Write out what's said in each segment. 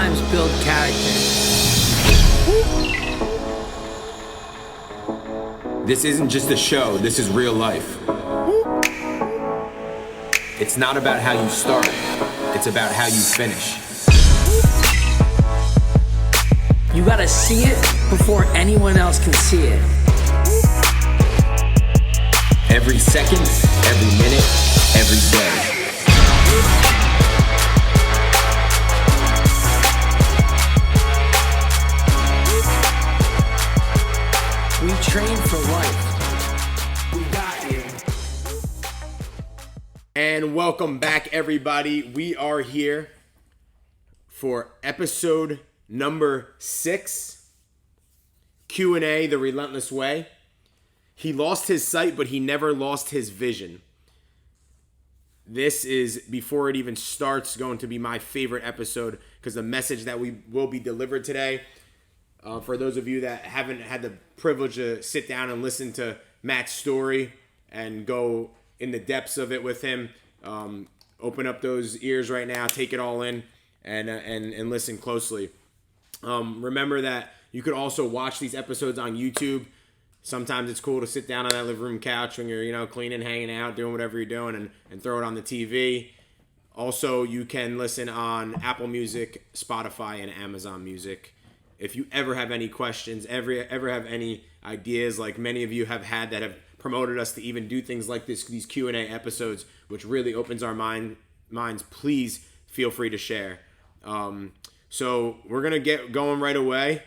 times build character. This isn't just a show, this is real life. It's not about how you start, it's about how you finish. You gotta see it before anyone else can see it. Every second, every minute, every day. We train for life. We got you. And welcome back, everybody. We are here for episode number 6, Q&A, The Relentless Way. He lost his sight, but he never lost his vision. This is, before it even starts, going to be my favorite episode because the message that we will be delivered today, for those of you that haven't had the privilege to sit down and listen to Matt's story and go in the depths of it with him, open up those ears right now, take it all in, and listen closely. Remember that you could also watch these episodes on YouTube. Sometimes it's cool to sit down on that living room couch when you're, cleaning, hanging out, doing whatever you're doing, and throw it on the TV. Also, you can listen on Apple Music, Spotify, and Amazon Music. If you ever have any questions, ever have any ideas, like many of you have had that have promoted us to even do things like these Q&A episodes, which really opens our minds, please feel free to share. So we're going to get going right away.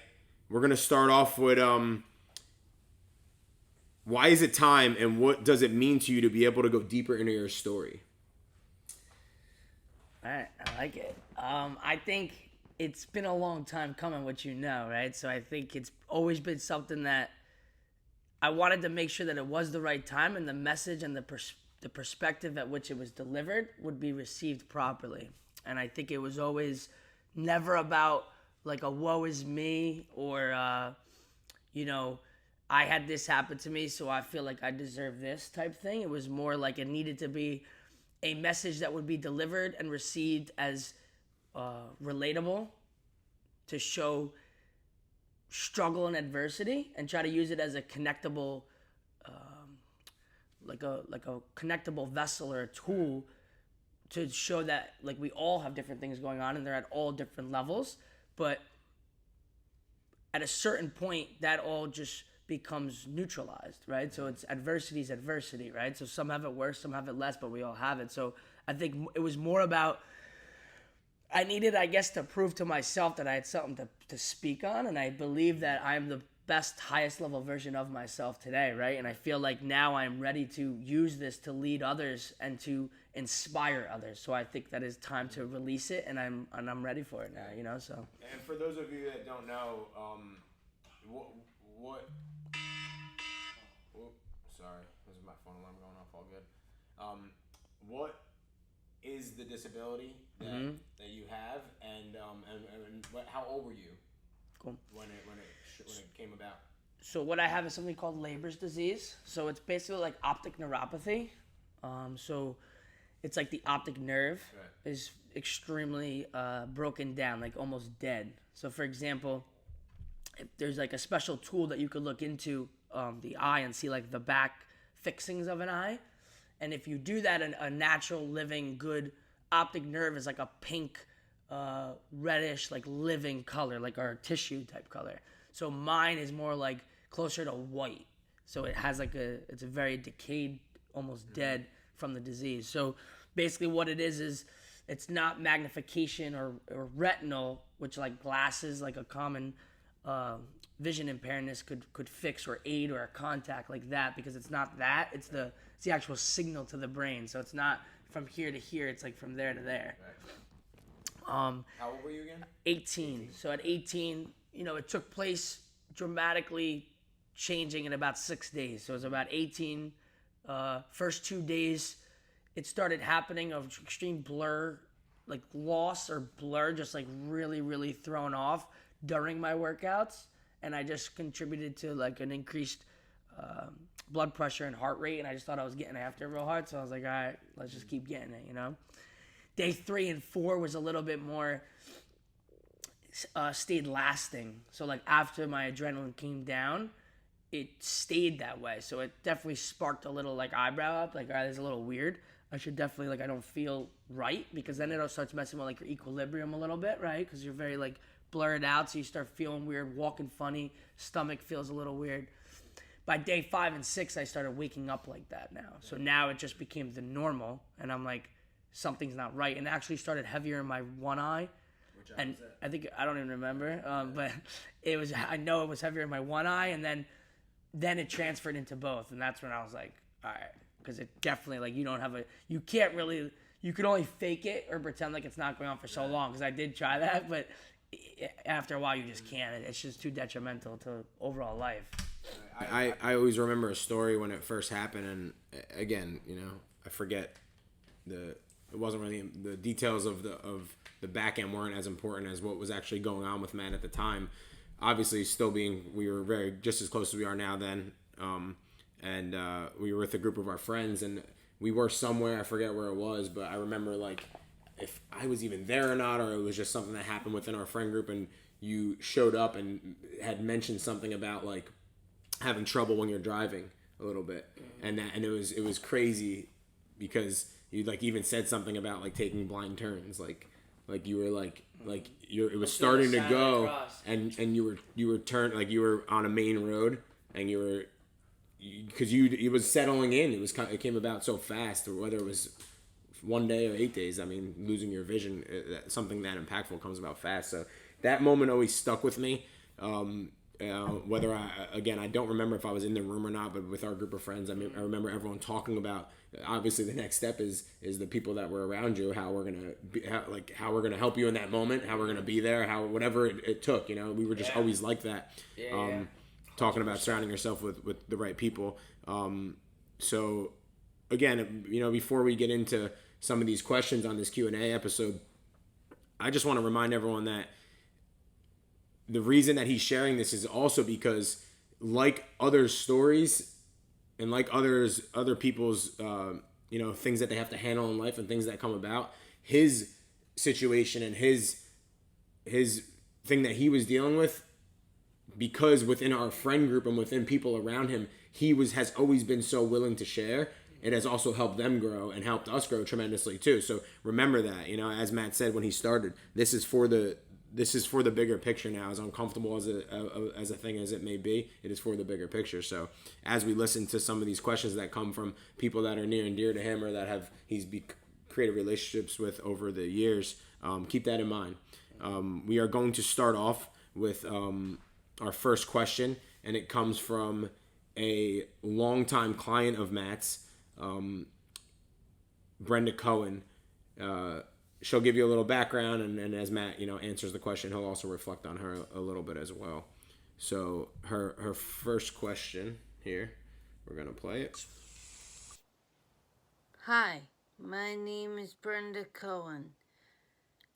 We're going to start off with why is it time, and what does it mean to you to be able to go deeper into your story? All right, I like it. I think it's been a long time coming, which right? So I think it's always been something that I wanted to make sure that it was the right time and the message and the perspective at which it was delivered would be received properly. And I think it was always never about like a woe is me or, I had this happen to me, so I feel like I deserve this type thing. It was more like it needed to be a message that would be delivered and received as relatable, to show struggle and adversity, and try to use it as a connectable, like a connectable vessel or a tool to show that like we all have different things going on and they're at all different levels, but at a certain point that all just becomes neutralized, right? So it's adversity, right? So some have it worse, some have it less, but we all have it. So I think it was more about, I needed, I guess, to prove to myself that I had something to speak on, and I believe that I'm the best, highest level version of myself today, right? And I feel like now I'm ready to use this to lead others and to inspire others. So I think that it's time to release it, and I'm ready for it now, so. And for those of you that don't know, sorry, this is my phone alarm going off, all good. What is the disability that you have, and how old were you? Cool. When it came about? So what I have is something called Leber's disease. So it's basically like optic neuropathy. So it's like the optic nerve is extremely broken down, like almost dead. So for example, if there's like a special tool that you could look into the eye and see like the back fixings of an eye. And if you do that, a natural, living, good optic nerve is like a pink, reddish, like living color, like our tissue type color. So mine is more like closer to white. So it has like it's a very decayed, almost dead from the disease. So basically what it is it's not magnification or retinal, which like glasses, like a common vision impairment could fix or aid, or a contact like that, because it's not that, it's the actual signal to the brain. So it's not from here to here, it's like from there to there. How old were you again? 18. So at 18, it took place dramatically changing in about 6 days. So it was about 18. First 2 days, it started happening of extreme blur, like loss or blur, just like really, really thrown off during my workouts. And I just contributed to like an increased blood pressure and heart rate. And I just thought I was getting after it real hard. So I was like, all right, let's just keep getting it, Day 3 and 4 was a little bit more stayed lasting. So like after my adrenaline came down, it stayed that way. So it definitely sparked a little like eyebrow up, like, all right, it's a little weird. I should definitely, like, I don't feel right, because then it starts messing with like your equilibrium a little bit, right? Because you're very like blurred out, so you start feeling weird, walking funny, stomach feels a little weird. By day 5 and 6, I started waking up like that now. So now it just became the normal, and I'm like, something's not right. And it actually started heavier in my one eye. Which eye And was that? I think, I don't even remember, but it was, I know it was heavier in my one eye, and then it transferred into both, and that's when I was like, all right, because it definitely, like, you can't really, you could only fake it or pretend like it's not going on for so long, because I did try that, but after a while you just can't. It's just too detrimental to overall life. I always remember a story when it first happened, and again, I forget it wasn't really the details of the back end weren't as important as what was actually going on with Matt at the time. Obviously, we were just as close as we are now then, and we were with a group of our friends, and we were somewhere, I forget where it was, but I remember like if I was even there or not, or it was just something that happened within our friend group, and you showed up and had mentioned something about like having trouble when you're driving a little bit, and it was crazy because you like even said something about like taking blind turns, like you were like it was starting to go, and you were turned, like you were on a main road, and because it was settling in, it came about so fast, or whether it was one day or 8 days. I mean, losing your vision, something that impactful comes about fast. So that moment always stuck with me. Whether I don't remember if I was in the room or not, but with our group of friends, I remember everyone talking about, obviously the next step is the people that were around you, how we're gonna help you in that moment, how we're gonna be there, whatever it took, we were just always like that. Talking about surrounding yourself with the right people. So again, before we get into some of these questions on this Q&A episode, I just want to remind everyone that the reason that he's sharing this is also because, like other stories and like other people's things that they have to handle in life and things that come about, his situation and his thing that he was dealing with, because within our friend group and within people around him, has always been so willing to share. It has also helped them grow and helped us grow tremendously too. So remember that, as Matt said when he started, this is for the bigger picture now. As uncomfortable as a thing as it may be, it is for the bigger picture. So as we listen to some of these questions that come from people that are near and dear to him, or that he's created relationships with over the years, keep that in mind. We are going to start off with our first question, and it comes from a longtime client of Matt's, Brenda Cohen. She'll give you a little background, and as Matt, answers the question, he'll also reflect on her a little bit as well. So her first question here, we're gonna play it. Hi, my name is Brenda Cohen.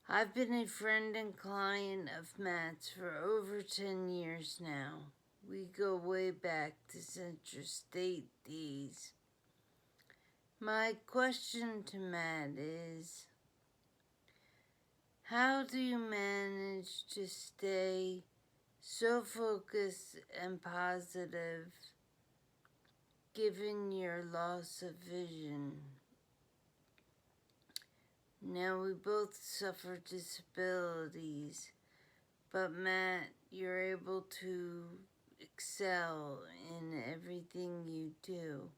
I've been a friend and client of Matt's for over 10 years now. We go way back to Central State days. My question to Matt is, how do you manage to stay so focused and positive given your loss of vision? Now, we both suffer disabilities, but Matt, you're able to excel in everything you do.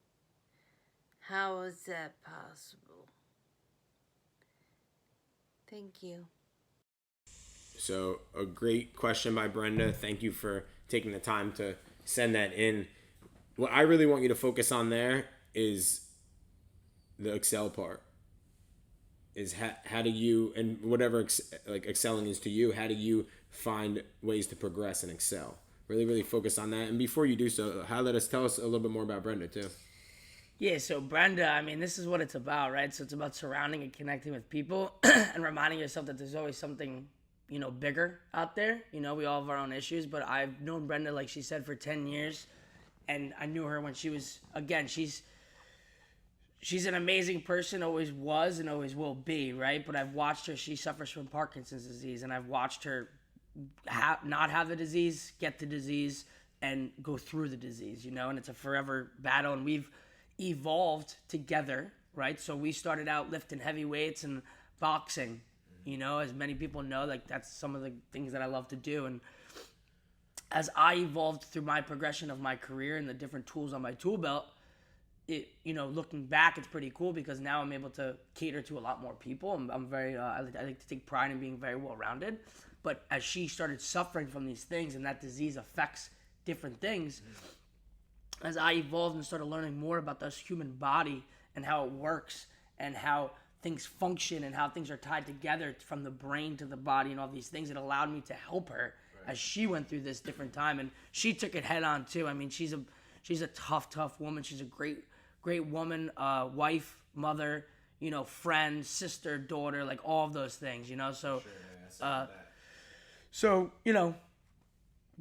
How is that possible? Thank you. So a great question by Brenda. Thank you for taking the time to send that in. What I really want you to focus on there is the excel part. Is how do you, and whatever excelling is to you, how do you find ways to progress and excel? Really, really focus on that. And before you do so, tell us a little bit more about Brenda too. Yeah, so Brenda, I mean, this is what it's about, right? So it's about surrounding and connecting with people and reminding yourself that there's always something, bigger out there. We all have our own issues, but I've known Brenda, like she said, for 10 years. And I knew her when she was, again, she's an amazing person, always was and always will be, right? But I've watched her, she suffers from Parkinson's disease, and I've watched her not have the disease, get the disease, and go through the disease, and it's a forever battle, and we've evolved together, right? So we started out lifting heavy weights and boxing, as many people know, like that's some of the things that I love to do. And as I evolved through my progression of my career and the different tools on my tool belt, looking back, it's pretty cool because now I'm able to cater to a lot more people. I'm very, I like to take pride in being very well-rounded. But as she started suffering from these things and that disease affects different things, as I evolved and started learning more about this human body and how it works and how things function and how things are tied together from the brain to the body and all these things, it allowed me to help her as she went through this different time. And she took it head on too. I mean, she's a tough woman. She's a great woman, wife, mother, friend, sister, daughter, like all of those things, so, so,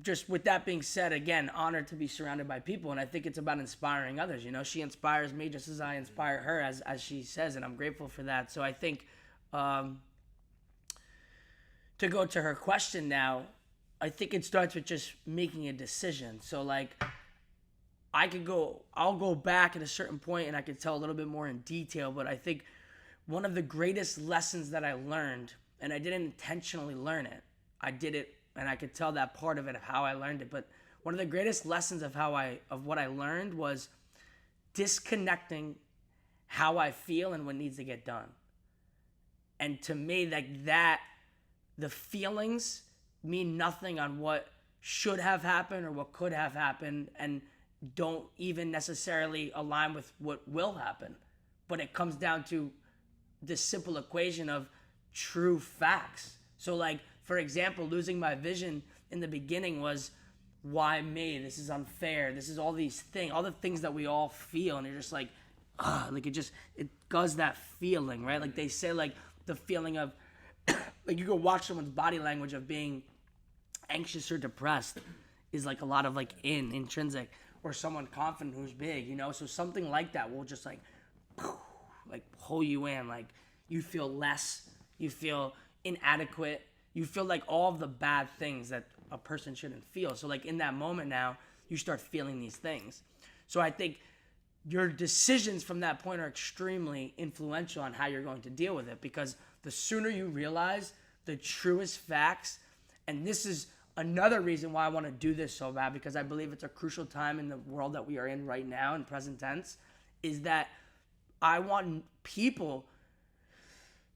just with that being said, again, honored to be surrounded by people. And I think it's about inspiring others. She inspires me just as I inspire her, as she says, and I'm grateful for that. So I think, to go to her question now, I think it starts with just making a decision. So like, I'll go back at a certain point and I could tell a little bit more in detail, but I think one of the greatest lessons that I learned, and I didn't intentionally learn it, I did it, and I could tell that part of it, of how I learned it, but one of the greatest lessons of what I learned was disconnecting how I feel and what needs to get done. And to me, like that, the feelings mean nothing on what should have happened or what could have happened, and don't even necessarily align with what will happen. But it comes down to this simple equation of true facts. So like, for example, losing my vision in the beginning was, why me? This is unfair. This is all these things, all the things that we all feel. And you're just like, like it does that feeling, right? Like they say, like the feeling of, like you go watch someone's body language of being anxious or depressed is like a lot of like intrinsic, or someone confident who's big, so something like that will just like pull you in. Like you feel less, you feel inadequate, you feel like all of the bad things that a person shouldn't feel. So like in that moment now, you start feeling these things. So I think your decisions from that point are extremely influential on how you're going to deal with it, because the sooner you realize the truest facts, and this is another reason why I want to do this so bad, because I believe it's a crucial time in the world that we are in right now in present tense, is that I want people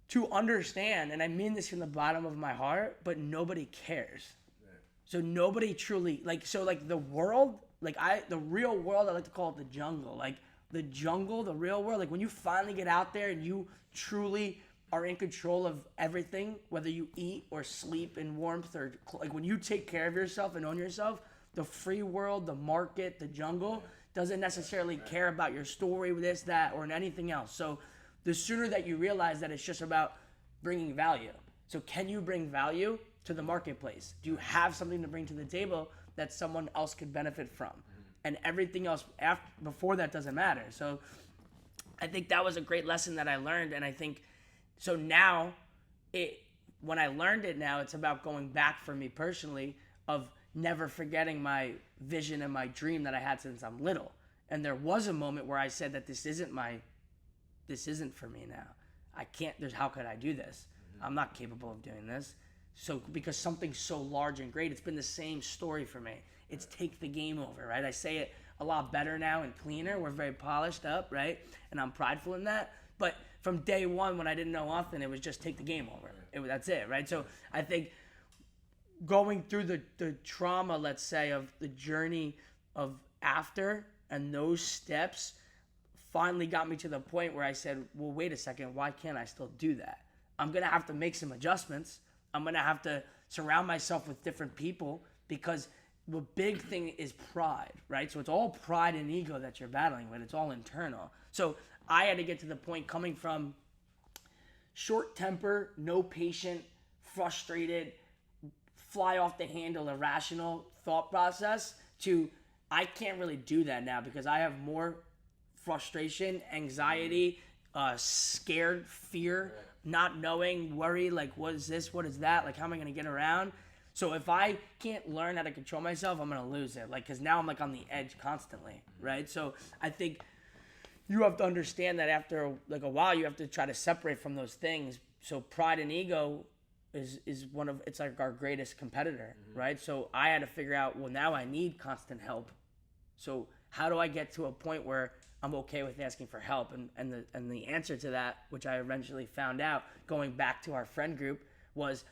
to understand, and I mean this from the bottom of my heart, but nobody cares. Right. So nobody truly, the world, the real world, I like to call it the jungle. Like the jungle, the real world, like when you finally get out there and you truly are in control of everything, whether you eat or sleep in warmth, or like when you take care of yourself and own yourself, the free world, the market, the jungle doesn't necessarily care about your story, this, that, or anything else. So the sooner that you realize that it's just about bringing value. So can you bring value to the marketplace? Do you have something to bring to the table that someone else could benefit from? And everything else before that doesn't matter. So I think that was a great lesson that I learned, and I think so now, when I learned it now, it's about going back for me personally of never forgetting my vision and my dream that I had since I'm little. And there was a moment where I said that this isn't for me now. I can't, how could I do this? I'm not capable of doing this. So because something so large and great, it's been the same story for me. It's take the game over, right? I say it a lot better now and cleaner. We're very polished up, right? And I'm prideful in that. But from day one, when I didn't know nothing, it was just take the game over. That's it, right? So I think going through the trauma, let's say, of the journey of after and those steps finally got me to the point where I said, well, wait a second, why can't I still do that? I'm going to have to make some adjustments. I'm going to have to surround myself with different people, because the big thing is pride, right? So it's all pride and ego that you're battling with. It's all internal. So I had to get to the point, coming from short temper, no patient, frustrated, fly off the handle, irrational thought process, to I can't really do that now, because I have more frustration, anxiety, scared, fear, not knowing, worry, like what is this, what is that, like how am I going to get around? So if I can't learn how to control myself, I'm gonna lose it. Like, cause now I'm like on the edge constantly, right? So I think you have to understand that after like a while, you have to try to separate from those things. So pride and ego is it's like our greatest competitor, right? So I had to figure out, well, now I need constant help. So how do I get to a point where I'm okay with asking for help? And the answer to that, which I eventually found out going back to our friend group, was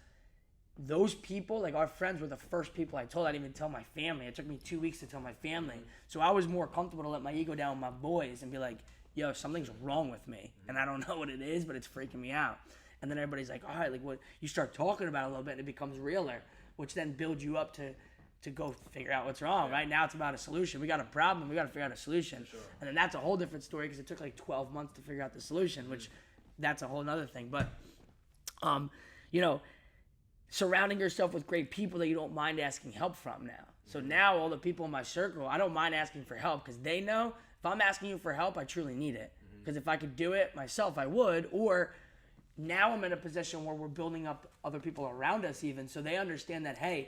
those people, like our friends, were the first people I told. I didn't even tell my family. It took me 2 weeks to tell my family. So I was more comfortable to let my ego down with my boys and be like, yo, something's wrong with me. And I don't know what it is, but it's freaking me out. And then everybody's like, all right, like what? You start talking about it a little bit and it becomes realer, which then builds you up to go figure out what's wrong. Right now it's about a solution. We got a problem. We got to figure out a solution. Sure. And then that's a whole different story because it took like 12 months to figure out the solution, which that's a whole nother thing. But, surrounding yourself with great people that you don't mind asking help from now. So now all the people in my circle, I don't mind asking for help because they know if I'm asking you for help, I truly need it. Because if I could do it myself, I would. Or now I'm in a position where we're building up other people around us even, so they understand that, hey,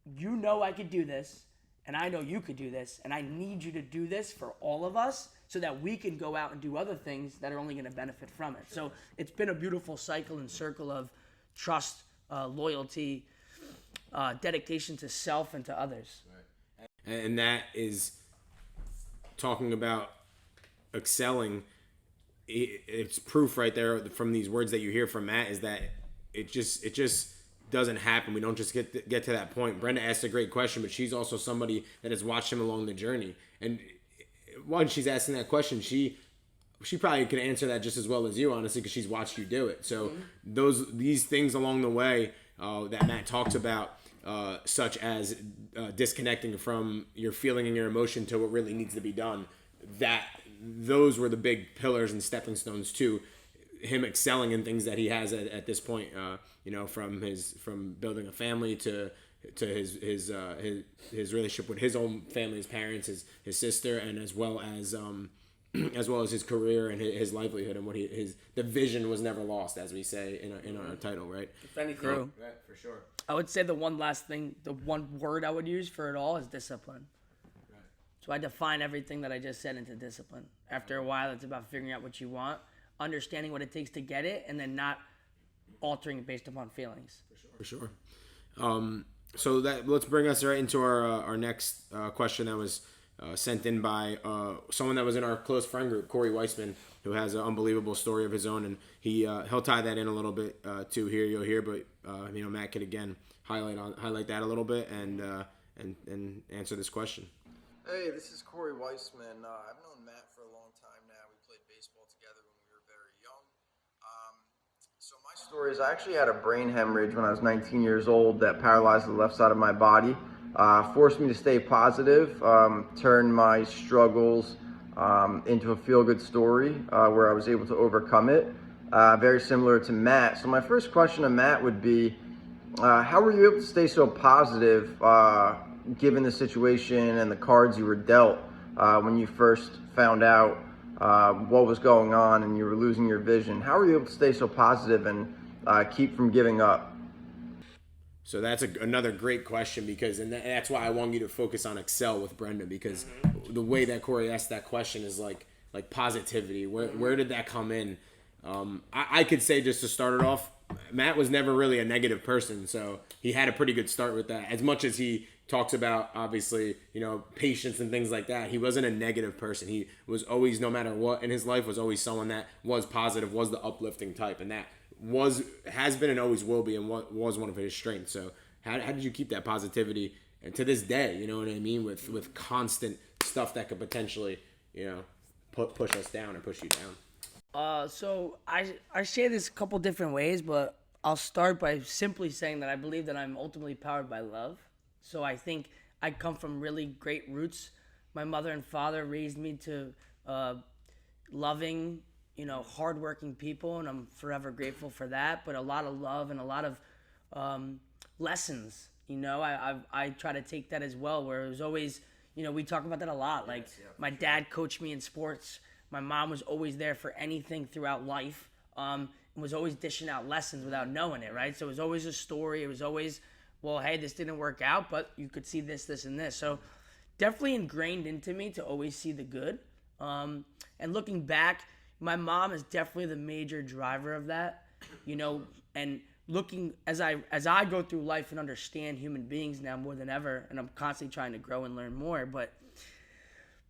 you know I could do this, and I know you could do this, and I need you to do this for all of us so that we can go out and do other things that are only going to benefit from it. So it's been a beautiful cycle and circle of trust, loyalty, dedication to self and to others. Right. And that is talking about excelling. It's proof right there from these words that you hear from Matt is that it just doesn't happen. We don't just get to that point. Brenda asked a great question, but she's also somebody that has watched him along the journey. And once she's asking that question, she probably could answer that just as well as you, honestly, because she's watched you do it. So these things along the way that Matt talks about, such as disconnecting from your feeling and your emotion to what really needs to be done, those were the big pillars and stepping stones to him excelling in things that he has at this point. From building a family to his relationship with his own family, his parents, his sister, and as well as his career and his livelihood and the vision was never lost, as we say in our title, right? If anything, right, for sure. I would say the one last thing, the one word I would use for it all is discipline. Right. So I define everything that I just said into discipline. After a while, it's about figuring out what you want, understanding what it takes to get it, and then not altering it based upon feelings. For sure. So let's bring us right into our next question that was sent in by someone that was in our close friend group, Corey Weissman, who has an unbelievable story of his own, and he'll tie that in a little bit too. Here you'll hear, but Matt could again highlight that a little bit and answer this question. Hey, this is Corey Weissman. I've known Matt for a long time now. We played baseball together when we were very young. So my story is I actually had a brain hemorrhage when I was 19 years old that paralyzed the left side of my body. Forced me to stay positive, turned my struggles into a feel-good story where I was able to overcome it. Very similar to Matt. So my first question to Matt would be, how were you able to stay so positive given the situation and the cards you were dealt when you first found out what was going on and you were losing your vision? How were you able to stay so positive and keep from giving up? So that's another great question and that's why I want you to focus on excel with Brenda, because the way that Corey asked that question is like positivity. Where did that come in? I could say, just to start it off, Matt was never really a negative person, so he had a pretty good start with that. As much as he talks about, obviously, patience and things like that, he wasn't a negative person. He was always, no matter what in his life, was always someone that was positive, was the uplifting type, and that has been and always will be and was one of his strengths. So how did you keep that positivity and to this day, you know what I mean, with constant stuff that could potentially, push us down or push you down? So I say this a couple different ways, but I'll start by simply saying that I believe that I'm ultimately powered by love. So I think I come from really great roots. My mother and father raised me to loving, hardworking people, and I'm forever grateful for that. But a lot of love and a lot of lessons. I try to take that as well, where it was always, we talk about that a lot. Like, my dad coached me in sports. My mom was always there for anything throughout life, and was always dishing out lessons without knowing it, right? So it was always a story. It was always well, hey, this didn't work out, but you could see this, this, and this. So definitely ingrained into me to always see the good. And looking back, my mom is definitely the major driver of that, and looking as I go through life and understand human beings now more than ever, and I'm constantly trying to grow and learn more, but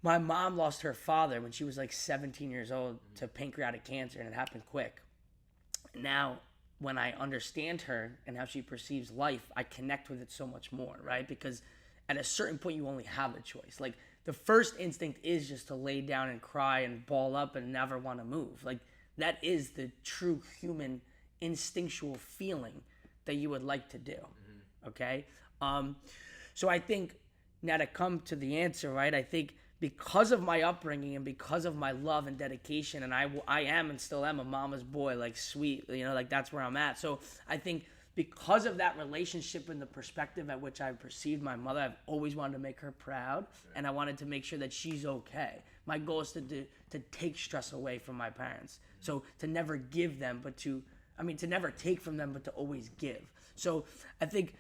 my mom lost her father when she was like 17 years old to pancreatic cancer, and it happened quick. Now, when I understand her and how she perceives life, I connect with it so much more, right? Because at a certain point, you only have a choice. Like, the first instinct is just to lay down and cry and ball up and never want to move. Like, that is the true human instinctual feeling that you would like to do, okay? So I think, now to come to the answer, right, I think because of my upbringing and because of my love and dedication, and I am and still am a mama's boy, like sweet, like that's where I'm at. So I think because of that relationship and the perspective at which I perceived my mother, I've always wanted to make her proud, and I wanted to make sure that she's okay. My goal is to take stress away from my parents. So to never give them, but to never take from them, but to always give. So I think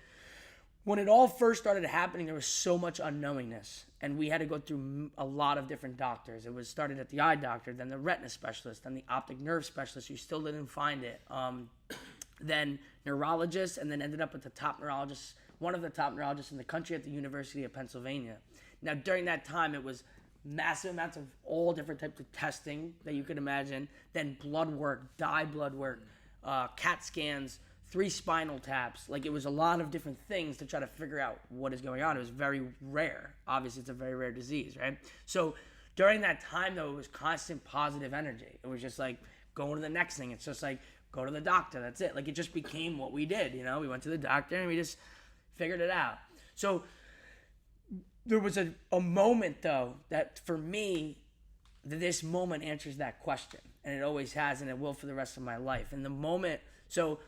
when it all first started happening, there was so much unknowingness, and we had to go through a lot of different doctors. It was started at the eye doctor, then the retina specialist, then the optic nerve specialist, who still didn't find it, then neurologists, and then ended up at the top neurologist, one of the top neurologists in the country at the University of Pennsylvania. Now, during that time, it was massive amounts of all different types of testing that you could imagine, then blood work, dye blood work, CAT scans, 3 spinal taps. Like, it was a lot of different things to try to figure out what is going on. It was very rare. Obviously, it's a very rare disease, right? So during that time, though, it was constant positive energy. It was just like going to the next thing. It's just like, go to the doctor. That's it. Like, it just became what we did, We went to the doctor and we just figured it out. So there was a moment, though, that for me, this moment answers that question. And it always has, and it will for the rest of my life. And the moment, so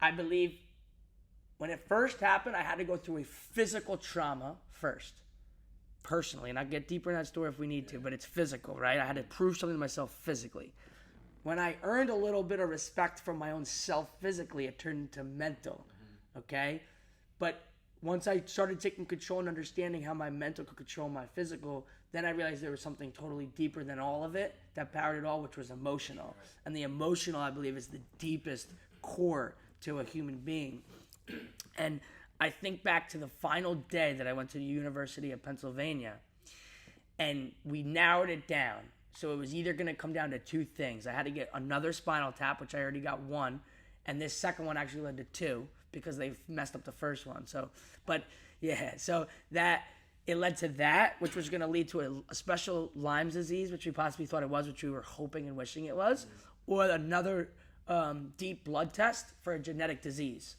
I believe when it first happened, I had to go through a physical trauma first, personally. And I'll get deeper in that story if we need to, but it's physical, right? I had to prove something to myself physically. When I earned a little bit of respect for my own self physically, it turned into mental, okay? But once I started taking control and understanding how my mental could control my physical, then I realized there was something totally deeper than all of it that powered it all, which was emotional. And the emotional, I believe, is the deepest core to a human being. And I think back to the final day that I went to the University of Pennsylvania, and we narrowed it down. So it was either going to come down to 2 things. I had to get another spinal tap, which I already got 1, and this second one actually led to 2 because they messed up the first one. So, but yeah, so that it led to that, which was going to lead to a special Lyme's disease, which we possibly thought it was, which we were hoping and wishing it was, or another deep blood test for a genetic disease.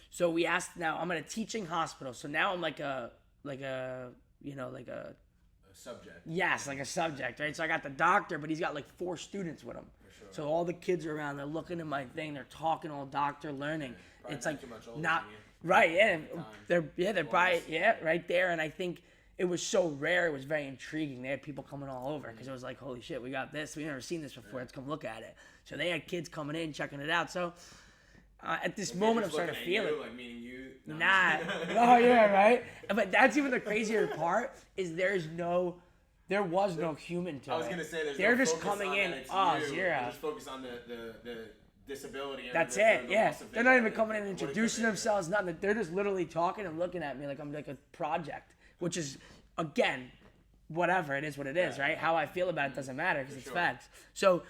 So we asked. Now I'm in a teaching hospital, so now I'm like a subject. Yes, like a subject, right? So I got the doctor, but he's got like 4 students with him. Sure. So all the kids are around, they're looking at my thing, they're talking all doctor learning. Probably it's like too much older not than you. Right, yeah. They're probably right there. And I think it was so rare, it was very intriguing. They had people coming all over because it was like, holy shit, we got this. We've never seen this before. Let's come look at it. So they had kids coming in, checking it out. So at this moment, I'm starting to feel it. Like meaning you? No. Nah. Oh, yeah, right? But that's even the crazier part is there was no human to it. I was going to say they're no just focus coming on in, that it's oh, you. 0. They're just focus on the disability. And That's it, yeah. They're not even coming in and introducing themselves, nothing. They're just literally talking and looking at me like I'm like a project, which is, again, whatever. It is what it is, right? How I feel about it doesn't matter because it's facts. So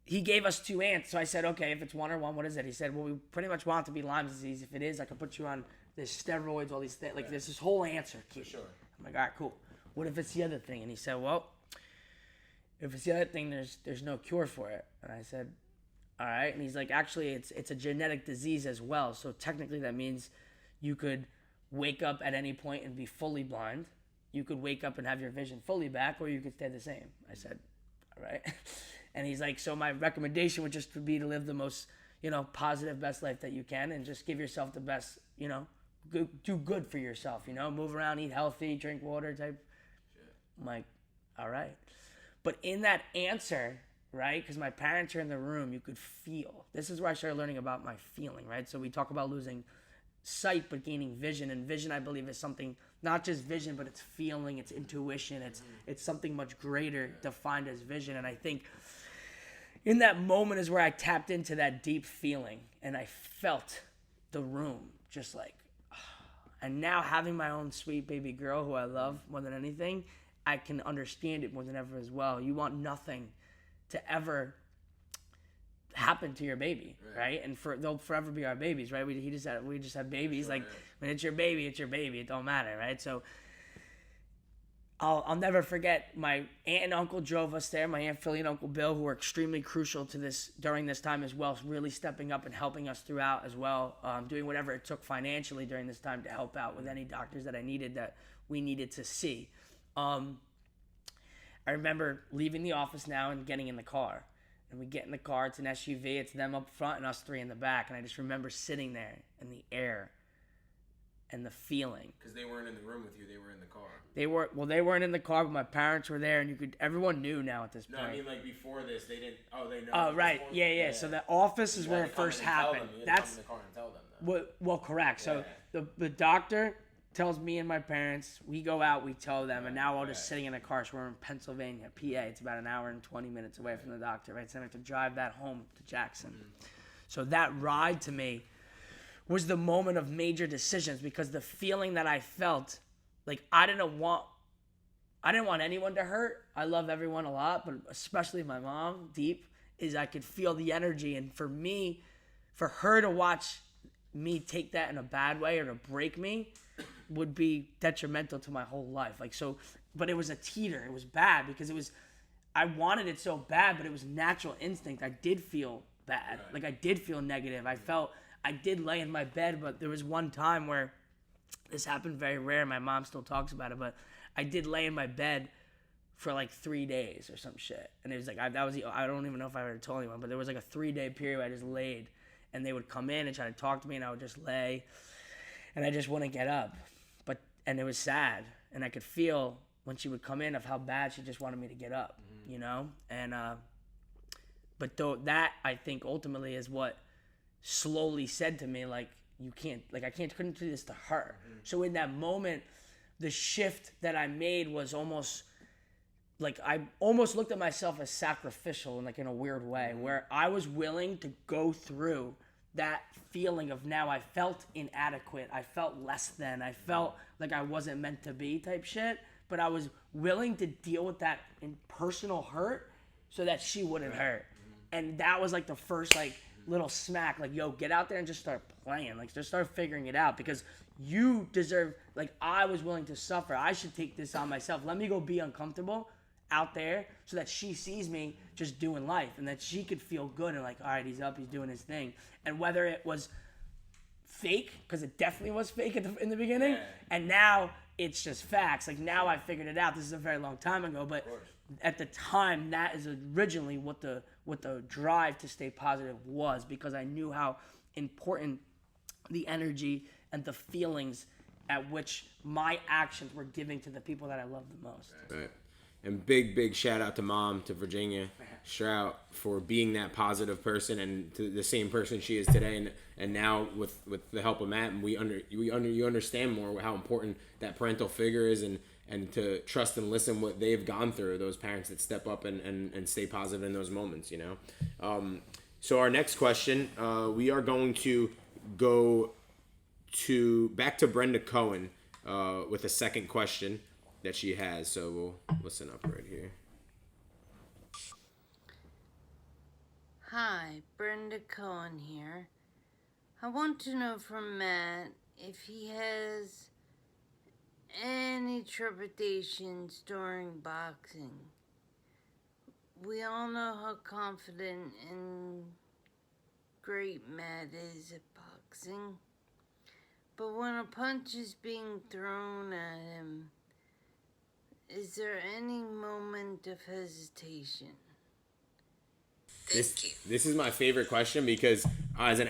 he gave us 2 answers. So I said, okay, if it's 1 or 1, what is it? He said, well, we pretty much want it to be Lyme's disease. If it is, I can put you on this steroids, all these things. Like, there's this whole answer. For sure. I'm like, all right, cool. What if it's the other thing? And he said, well, if it's the other thing, there's no cure for it. And I said, all right. And he's like, actually, it's a genetic disease as well. So technically that means you could wake up at any point and be fully blind. You could wake up and have your vision fully back, or you could stay the same. I said, all right. And he's like, so my recommendation would just be to live the most, positive, best life that you can, and just give yourself the best, do good for yourself, move around, eat healthy, drink water type. I'm like, all right. But in that answer, right? Because my parents are in the room, you could feel. This is where I started learning about my feeling, right? So we talk about losing sight but gaining vision, and vision, I believe, is something, not just vision, but it's feeling, it's intuition, it's something much greater defined as vision. And I think in that moment is where I tapped into that deep feeling, and I felt the room just like, and now having my own sweet baby girl who I love more than anything, I can understand it more than ever as well. You want nothing to ever happen to your baby, right? And they'll forever be our babies, right? We just have babies. Sure, like when it's your baby, it don't matter, right? So I'll never forget my aunt and uncle drove us there. My Aunt Philly and Uncle Bill, who were extremely crucial to this during this time as well, really stepping up and helping us throughout as well, doing whatever it took financially during this time to help out with any doctors that we needed to see. I remember leaving the office now and getting in the car. And we get in the car, it's an SUV, it's them up front and us three in the back. And I just remember sitting there in the air and the feeling. Because they weren't in the room with you, they were in the car. They weren't in the car, but my parents were there, and everyone knew now at this point. No, I mean, like, before this, they didn't, they know. Oh, right, yeah. So the office is where it first happened. That's come in the car and tell them, though. Well, correct. So the doctor tells me and my parents, we go out, we tell them, and now we're just sitting in a car. So we're in Pennsylvania, PA. It's about an hour and 20 minutes away from the doctor, right? So I have to drive that home to Jackson. So that ride to me was the moment of major decisions, because the feeling that I felt, like I didn't want anyone to hurt. I love everyone a lot, but especially my mom deep, is I could feel the energy. And for her to watch me take that in a bad way or to break me would be detrimental to my whole life. Like, so, but it was a teeter. It was bad because I wanted it so bad, but it was natural instinct. I did feel bad. Like I did feel negative. I did lay in my bed, but there was one time where this happened very rare. My mom still talks about it, but I did lay in my bed for like 3 days or some shit. And it was like, I don't even know if I ever told anyone, but there was like a 3-day period where I just laid, and they would come in and try to talk to me, and I would just lay, and I just wouldn't get up. And it was sad, and I could feel when she would come in of how bad she just wanted me to get up, you know? And, but that I think ultimately is what slowly said to me, like, you can't, like, couldn't do this to her. So in that moment, the shift that I made was almost, like, I almost looked at myself as sacrificial in a weird way, where I was willing to go through that feeling of, now I felt inadequate, I felt less than, I felt like I wasn't meant to be type shit, but I was willing to deal with that in personal hurt so that she wouldn't hurt. And that was like the first little smack, like, yo, get out there and just start playing, like, just start figuring it out, because you deserve, like, I was willing to suffer, I should take this on myself, let me go be uncomfortable out there so that she sees me just doing life, and that she could feel good and like, all right, he's up, he's doing his thing. And whether it was fake, because it definitely was fake in the beginning, and now it's just facts, like, now I figured it out. This is a very long time ago, but at the time, that is originally what the drive to stay positive was, because I knew how important the energy and the feelings at which my actions were giving to the people that I love the most. Right. And big shout out to Mom, to Virginia Strout, for being that positive person, and to the same person she is today. And now with the help of Matt, and you understand more how important that parental figure is, and to trust and listen what they've gone through, those parents that step up and stay positive in those moments, you know. So our next question, we are going to go back to Brenda Cohen with a second question that she has. So we'll listen up right here. Hi, Brenda Cohen here. I want to know from Matt if he has any trepidations during boxing. We all know how confident and great Matt is at boxing, but when a punch is being thrown at him, is there any moment of hesitation? This is my favorite question, because as an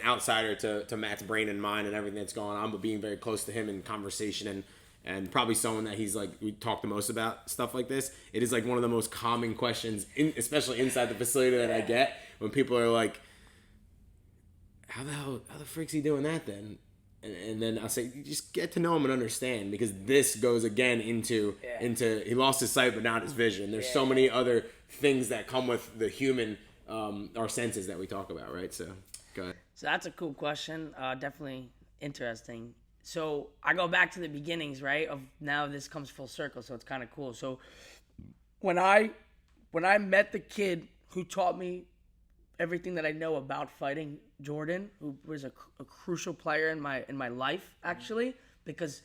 outsider to Matt's brain and mind and everything that's going on, but being very close to him in conversation and probably someone that he's like, we talk the most about stuff like this. It is like one of the most common questions, especially inside the facility that I get when people are like, how the frick's he doing that then? And then I'll say, you just get to know him and understand, because this goes again into he lost his sight but not his vision. There's so many other things that come with the human, our senses that we talk about, right? So go ahead. So that's a cool question. Definitely interesting. So I go back to the beginnings, right? Of now this comes full circle, so it's kind of cool. So when I met the kid who taught me everything that I know about fighting, Jordan, who was a crucial player in my life, actually, because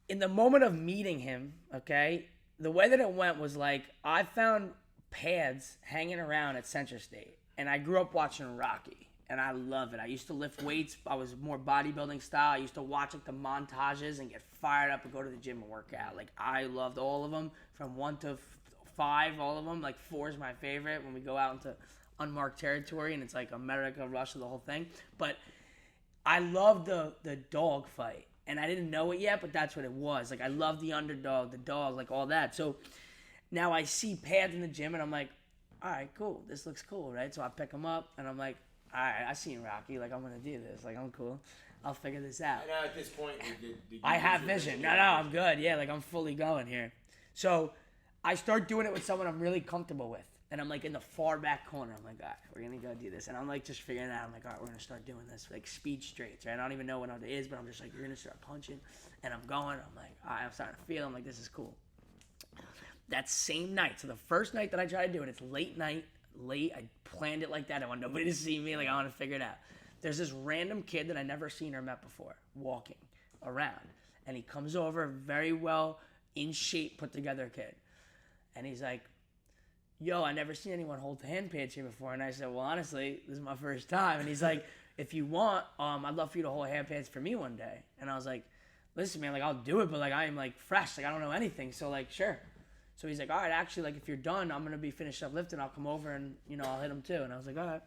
in the moment of meeting him, okay, the way that it went was like, I found pads hanging around at Central State, and I grew up watching Rocky, and I love it. I used to lift weights. I was more bodybuilding style. I used to watch like the montages and get fired up and go to the gym and work out. Like, I loved all of them from 1 to 5, all of them. Like 4 is my favorite when we go out into unmarked territory and it's like America, Russia, the whole thing. But I love the dog fight, and I didn't know it yet, but that's what it was. Like, I love the underdog, the dog, like all that. So now I see pads in the gym and I'm like, all right, cool, this looks cool, right? So I pick them up and I'm like, all right, I seen Rocky, like I'm gonna do this, like I'm cool, I'll figure this out. And now at this point, did you I have vision. No, I'm good. Yeah, like I'm fully going here. So I start doing it with someone I'm really comfortable with. And I'm like in the far back corner. I'm like, all right, we're going to go do this. And I'm like just figuring it out. I'm like, all right, we're going to start doing this. Like speed straights, right? I don't even know what it is, but I'm just like, we're going to start punching. And I'm going. I'm like, all right, I'm starting to feel. I'm like, this is cool. That same night, so the first night that I tried to do it, it's late. I planned it like that. I want nobody to see me. Like, I want to figure it out. There's this random kid that I never seen or met before walking around. And he comes over, very well in shape, put together kid. And he's like, yo, I never seen anyone hold hand pads here before. And I said, well, honestly, this is my first time. And he's like, if you want, I'd love for you to hold hand pads for me one day. And I was like, listen, man, like, I'll do it, but like, I am like fresh. Like, I don't know anything. So like, sure. So he's like, all right, actually, like, if you're done, I'm going to be finished up lifting. I'll come over and, you know, I'll hit him too. And I was like, all right.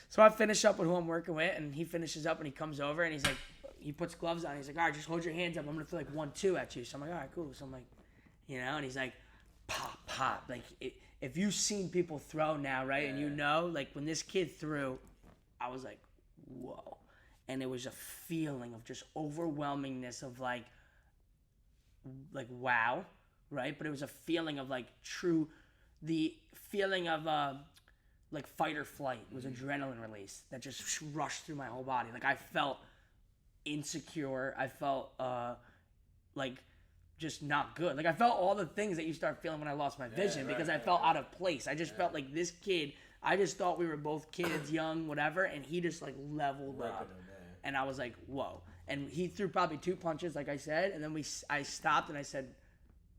So I finish up with who I'm working with, and he finishes up and he comes over and he's like, he puts gloves on. He's like, all right, just hold your hands up. I'm going to throw like 1-2 at you. So I'm like, all right, cool. So I'm like, you know, and he's like, pop, pop. Like, if you've seen people throw now, right, and you know, like, when this kid threw, I was like, whoa. And it was a feeling of just overwhelmingness of, like wow, right? But it was a feeling of, like, the feeling of, like, fight or flight. It was adrenaline release that just rushed through my whole body. Like, I felt insecure. I felt, like, just not good. Like, I felt all the things that you start feeling when I lost my vision, because I felt out of place. I just felt like this kid, I just thought we were both kids, young, whatever, and he just, like, leveled up. And I was like, whoa. And he threw probably 2 punches, like I said, and then I stopped and I said,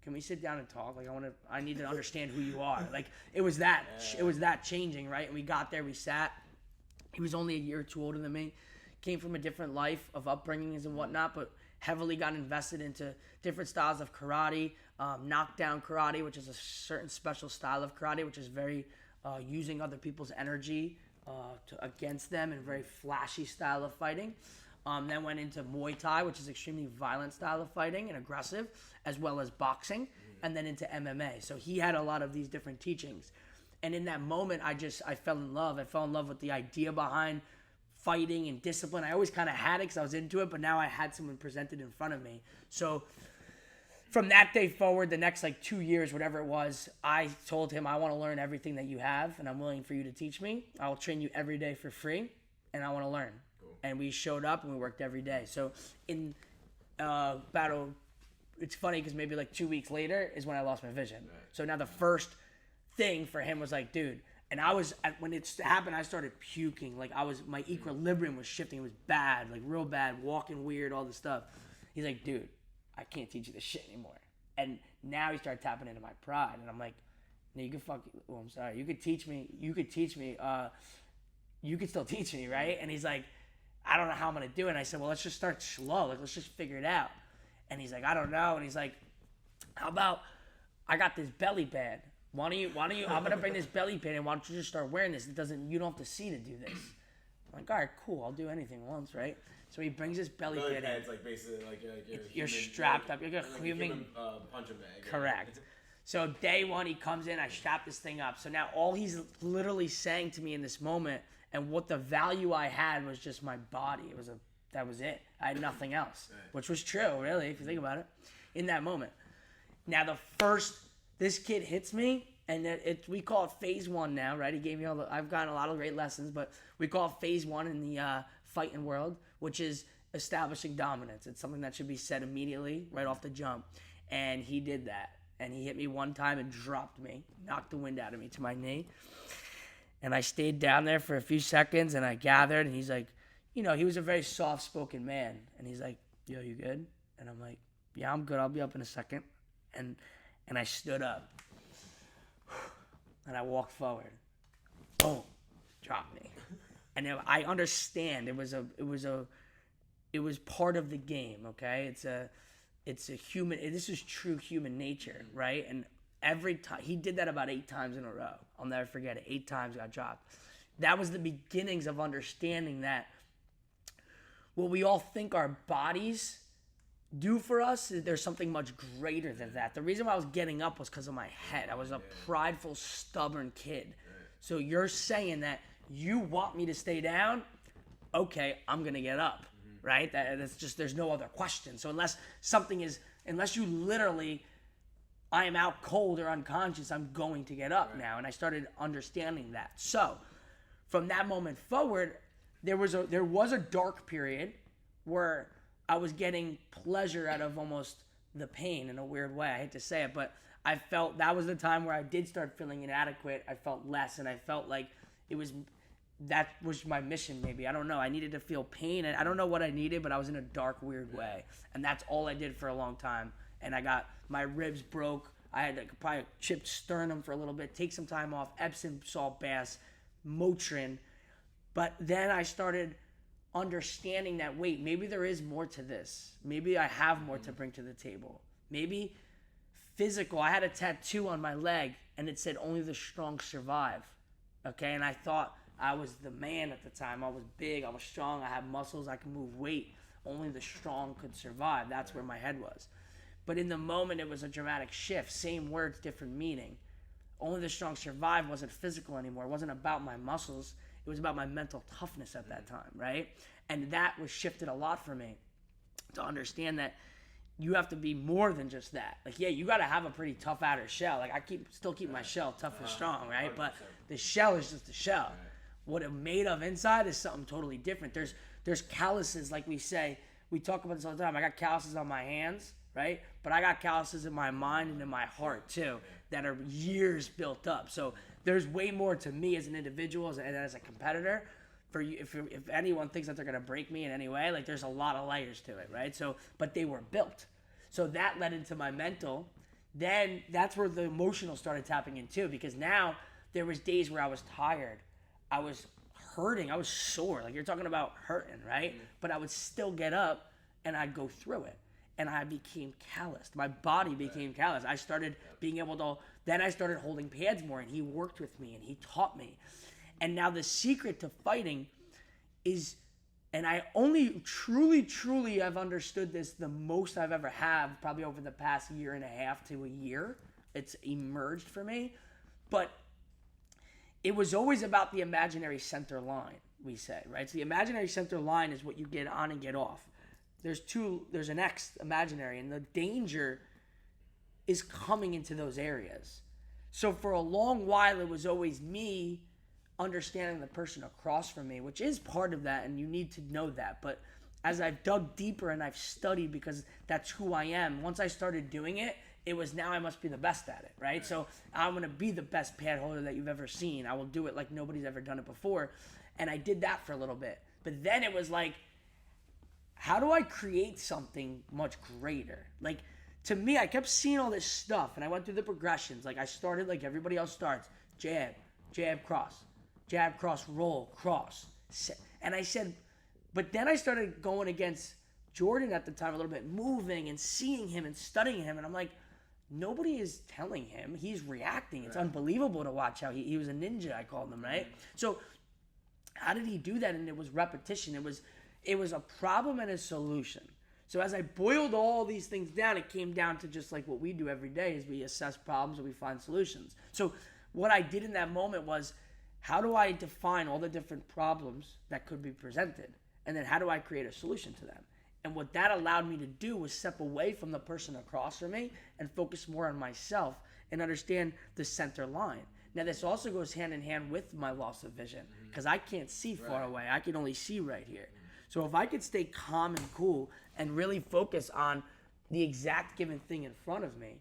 can we sit down and talk? Like, I need to understand who you are. Like, it was that changing, right? And we got there, we sat. He was only a year or 2 older than me. Came from a different life of upbringings and whatnot, but heavily got invested into different styles of karate, knockdown karate, which is a certain special style of karate, which is very using other people's energy against them, and very flashy style of fighting. Then went into Muay Thai, which is extremely violent style of fighting and aggressive, as well as boxing, and then into MMA. So he had a lot of these different teachings. And in that moment, I fell in love. I fell in love with the idea behind fighting and discipline. I always kind of had it because I was into it, but now I had someone presented in front of me. So from that day forward, the next like 2 years, whatever it was, I told him, I want to learn everything that you have, and I'm willing for you to teach me. I will train you every day for free, and I want to learn. Cool. And we showed up and we worked every day. So in battle, it's funny because maybe like 2 weeks later is when I lost my vision. Right. So now the first thing for him was like, dude, and when it happened, I started puking. Like, my equilibrium was shifting. It was bad, like real bad, walking weird, all this stuff. He's like, dude, I can't teach you this shit anymore. And now he started tapping into my pride. And I'm like, no, you can I'm sorry. You could teach me. You could still teach me, right? And he's like, I don't know how I'm going to do it. And I said, well, let's just start slow. Like, let's just figure it out. And he's like, I don't know. And he's like, how about I got this belly pad. Why don't you, I'm going to bring this belly pad, and why don't you just start wearing this? You don't have to see to do this. I'm like, all right, cool. I'll do anything once, right? So he brings his belly pit in. It's like basically like You're strapped up. You're a human punching bag. Correct. So day one, he comes in. I strap this thing up. So now all he's literally saying to me in this moment, and what the value I had was just my body. That was it. I had nothing else, which was true, really, if you think about it, in that moment. Now this kid hits me, and we call it phase one now, right? He gave me I've gotten a lot of great lessons, but we call it phase one in the fighting world, which is establishing dominance. It's something that should be said immediately, right off the jump. And he did that. And he hit me one time and dropped me, knocked the wind out of me to my knee. And I stayed down there for a few seconds, and I gathered, and he's like, he was a very soft-spoken man. And he's like, yo, you good? And I'm like, yeah, I'm good. I'll be up in a second. And I stood up. And I walked forward. Boom. Dropped me. And I understand it was part of the game, okay? It's a human. This is true human nature, right? And every time he did that about 8 times in a row. I'll never forget it. 8 times got dropped. That was the beginnings of understanding that what we all think our bodies do for us, there's something much greater than that. The reason why I was getting up was because of my head. I was a prideful, stubborn kid. So you're saying that you want me to stay down? Okay, I'm gonna get up. Right? That's just, there's no other question. So unless you literally, I am out cold or unconscious, I'm going to get up now. And I started understanding that. So from that moment forward, there was a dark period where I was getting pleasure out of almost the pain in a weird way. I hate to say it, but I felt that was the time where I did start feeling inadequate. I felt less, and I felt like that was my mission, maybe. I don't know. I needed to feel pain. And I don't know what I needed, but I was in a dark, weird way. And that's all I did for a long time. And my ribs broke. I had probably a chipped sternum for a little bit, take some time off, Epsom salt baths, Motrin. But then I started understanding that, wait, maybe there is more to this. Maybe I have more to bring to the table. Maybe physical. I had a tattoo on my leg, and it said, only the strong survive. Okay? And I thought I was the man at the time. I was big. I was strong. I had muscles. I could move weight. Only the strong could survive. That's where my head was. But in the moment, it was a dramatic shift. Same words, different meaning. Only the strong survive wasn't physical anymore. It wasn't about my muscles. It was about my mental toughness at that time, right? And that was shifted a lot for me to understand that you have to be more than just that. Like, yeah, you got to have a pretty tough outer shell. Like, I still keep my shell tough and strong, right? 100%. But the shell is just a shell. Right. What it's made of inside is something totally different. There's calluses, like we say. We talk about this all the time. I got calluses on my hands, right? But I got calluses in my mind and in my heart, too, that are years built up. So there's way more to me as an individual and as a competitor. For you, if anyone thinks that they're going to break me in any way, like, there's a lot of layers to it, right? So, but they were built. So that led into my mental. Then that's where the emotional started tapping in, too, because now there was days where I was tired. I was hurting. I was sore. Like, you're talking about hurting, right? Mm-hmm. But I would still get up and I'd go through it. And I became calloused. My body became calloused. I started being able to, then I started holding pads more, and he worked with me and he taught me. And now the secret to fighting is, and I only truly have understood this the most I've ever have, probably over the past year and a half to a year. It's emerged for me. But it was always about the imaginary center line, we say, right? So the imaginary center line is what you get on and get off. There's an X imaginary, and the danger is coming into those areas. So for a long while, it was always me understanding the person across from me, which is part of that, and you need to know that. But as I've dug deeper and I've studied, because that's who I am, once I started doing it, it was now I must be the best at it, right? So I'm going to be the best pad holder that you've ever seen. I will do it like nobody's ever done it before. And I did that for a little bit. But then it was like, how do I create something much greater? Like, to me, I kept seeing all this stuff, and I went through the progressions. Like, I started like everybody else starts. Jab, cross, roll, cross. And I said, but then I started going against Jordan at the time a little bit, moving and seeing him and studying him. And I'm like, nobody is telling him. He's reacting. It's unbelievable to watch how he was a ninja, I called him, right? So How did he do that? And it was repetition. It was a problem and a solution. So as I boiled all these things down, it came down to just like what we do every day is we assess problems and we find solutions. So what I did in that moment was, how do I define all the different problems that could be presented? And then how do I create a solution to them? And what that allowed me to do was step away from the person across from me and focus more on myself and understand the center line. Now, this also goes hand in hand with my loss of vision because I can't see far away. I can only see right here. So if I could stay calm and cool and really focus on the exact given thing in front of me,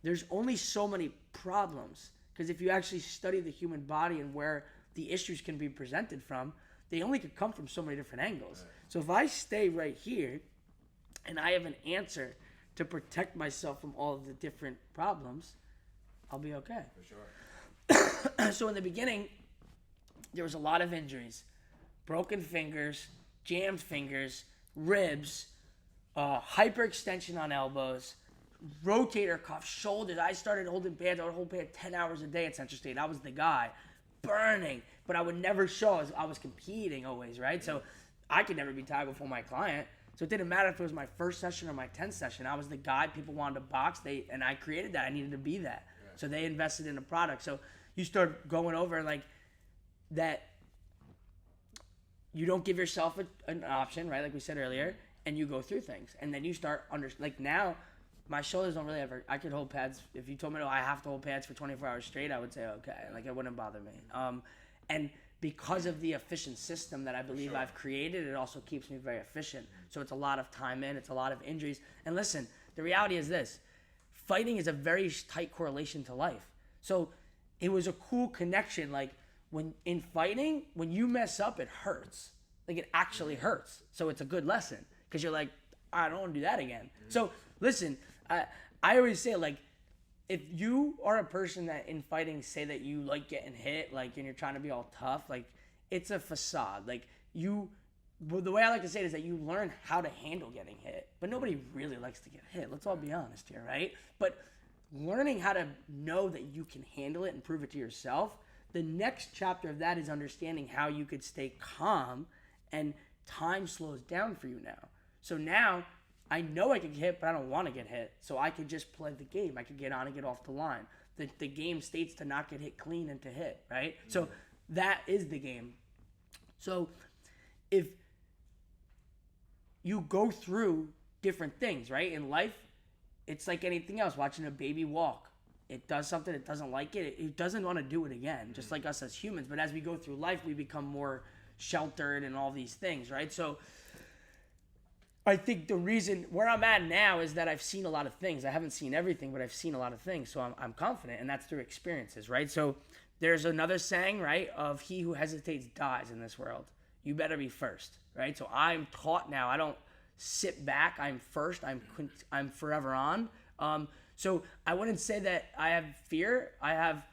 there's only so many problems. Because if you actually study the human body and where the issues can be presented from, they only could come from so many different angles. Right. So if I stay right here and I have an answer to protect myself from all of the different problems, I'll be okay. For sure. So in the beginning, there was a lot of injuries. Broken fingers, jammed fingers, ribs, hyperextension on elbows, rotator cuff, shoulders. I started holding pads. I would hold pads 10 hours a day at Central State. I was the guy. Burning. But I would never show. I was competing always, right? So I could never be tired before my client. So it didn't matter if it was my first session or my 10th session. I was the guy people wanted to box. And I created that. I needed to be that. Yeah. So they invested in the product. So you start going over like that. You don't give yourself an option, right? Like we said earlier. And you go through things. And then you start like now, my shoulders don't really ever. I could hold pads. If you told me, I have to hold pads for 24 hours straight, I would say okay. Like it wouldn't bother me. And because of the efficient system that I believe I've created, it also keeps me very efficient. So it's a lot of time in. It's a lot of injuries. And listen, the reality is this: fighting is a very tight correlation to life. So it was a cool connection. Like when in fighting, when you mess up, it hurts. Like it actually hurts. So it's a good lesson because you're like, I don't want to do that again. So listen. I always say, like, if you are a person that in fighting say that you like getting hit, like, and you're trying to be all tough, like, it's a facade. Like, the way I like to say it is that you learn how to handle getting hit, but nobody really likes to get hit. Let's all be honest here, right? But learning how to know that you can handle it and prove it to yourself, the next chapter of that is understanding how you could stay calm and time slows down for you now. So now, I know I can get hit, but I don't want to get hit. So I could just play the game. I could get on and get off the line. The game states to not get hit clean and to hit, right? Mm-hmm. So that is the game. So if you go through different things, right? In life, it's like anything else. Watching a baby walk. It does something, it doesn't like it. It doesn't want to do it again, just like us as humans. But as we go through life, we become more sheltered and all these things, right? So I think the reason where I'm at now is that I've seen a lot of things. I haven't seen everything, but I've seen a lot of things. So I'm confident, and that's through experiences, right? So there's another saying, right, of he who hesitates dies in this world. You better be first, right? So I'm taught now. I don't sit back. I'm first. I'm forever on. So I wouldn't say that I have fear. I have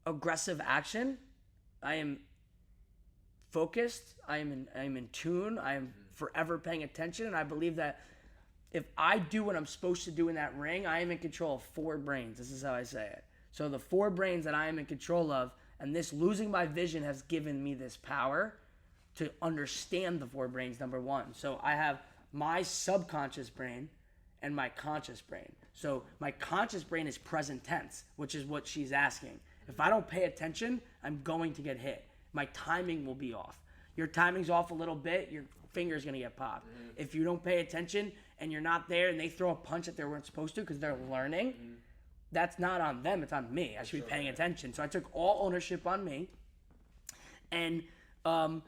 aggressive action. I am focused, I'm in tune, I am forever paying attention, and I believe that if I do what I'm supposed to do in that ring, I am in control of 4 brains. This is how I say it. So the 4 brains that I am in control of, and this losing my vision has given me this power to understand the 4 brains, number 1. So I have my subconscious brain and my conscious brain. So my conscious brain is present tense, which is what she's asking. If I don't pay attention, I'm going to get hit. My timing will be off. Your timing's off a little bit, your finger's going to get popped. Mm-hmm. If you don't pay attention and you're not there and they throw a punch that they weren't supposed to because they're learning, that's not on them, it's on me. I should be paying attention. So I took all ownership on me. And from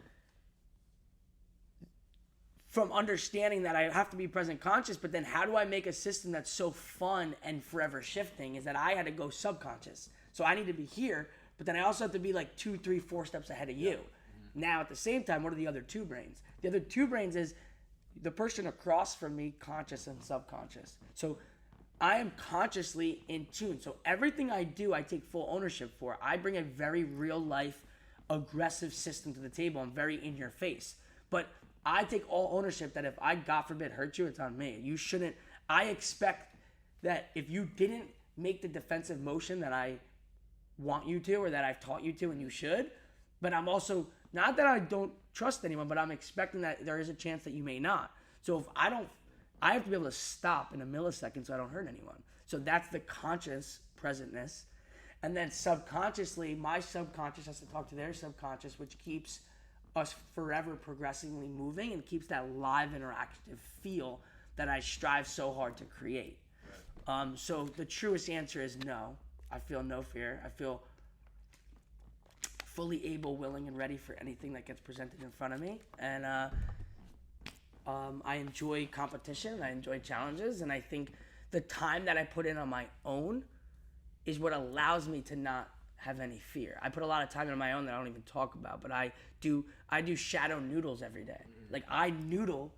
understanding that I have to be present conscious, but then how do I make a system that's so fun and forever shifting is that I had to go subconscious. So I need to be here, but then I also have to be like 2, 3, 4 steps ahead of you. Mm-hmm. Now, at the same time, what are the other 2 brains? The other 2 brains is the person across from me, conscious and subconscious. So I am consciously in tune. So everything I do, I take full ownership for. I bring a very real life, aggressive system to the table. I'm very in your face. But I take all ownership that if I, God forbid, hurt you, it's on me. You shouldn't. I expect that if you didn't make the defensive motion that I want you to, or that I've taught you to and you should. But I'm also, not that I don't trust anyone, but I'm expecting that there is a chance that you may not. So if I don't, I have to be able to stop in a millisecond so I don't hurt anyone. So that's the conscious presentness. And then subconsciously, my subconscious has to talk to their subconscious, which keeps us forever progressively moving and keeps that live interactive feel that I strive so hard to create. So the truest answer is no. I feel no fear. I feel fully able, willing, and ready for anything that gets presented in front of me. And I enjoy competition. I enjoy challenges. And I think the time that I put in on my own is what allows me to not have any fear. I put a lot of time in my own that I don't even talk about, but I do shadow noodles every day. Like, I noodle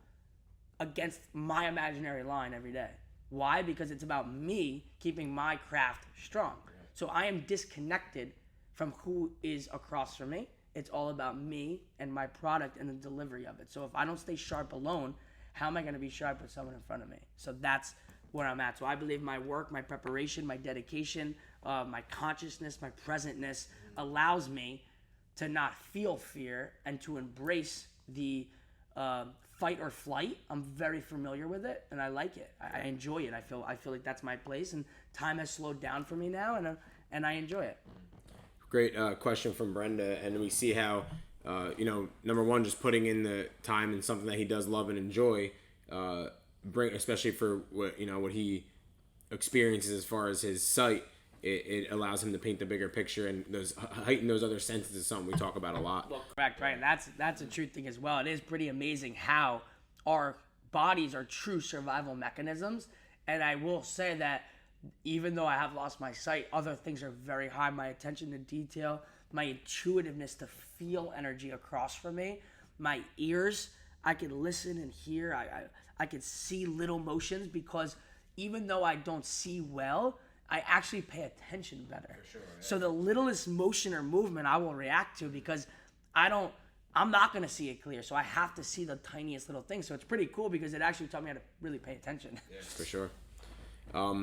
against my imaginary line every day. Why? Because it's about me keeping my craft strong. So I am disconnected from who is across from me. It's all about me and my product and the delivery of it. So if I don't stay sharp alone, how am I going to be sharp with someone in front of me? So that's where I'm at. So I believe my work, my preparation, my dedication, my consciousness, my presentness allows me to not feel fear and to embrace the fight or flight. I'm very familiar with it, and I like it. I enjoy it. I feel like that's my place, and time has slowed down for me now, and I enjoy it. Great question from Brenda, and we see how number one, just putting in the time in something that he does love and enjoy, especially for what he experiences as far as his sight. It allows him to paint the bigger picture and heighten those other senses is something we talk about a lot. Well, correct, right? And that's a true thing as well. It is pretty amazing how our bodies are true survival mechanisms. And I will say that even though I have lost my sight, other things are very high. My attention to detail, my intuitiveness to feel energy across from me, my ears, I can listen and hear. I can see little motions because even though I don't see well, I actually pay attention better. For sure, yeah. So the littlest motion or movement I will react to because I'm not going to see it clear. So I have to see the tiniest little thing. So it's pretty cool because it actually taught me how to really pay attention. Yeah, for sure.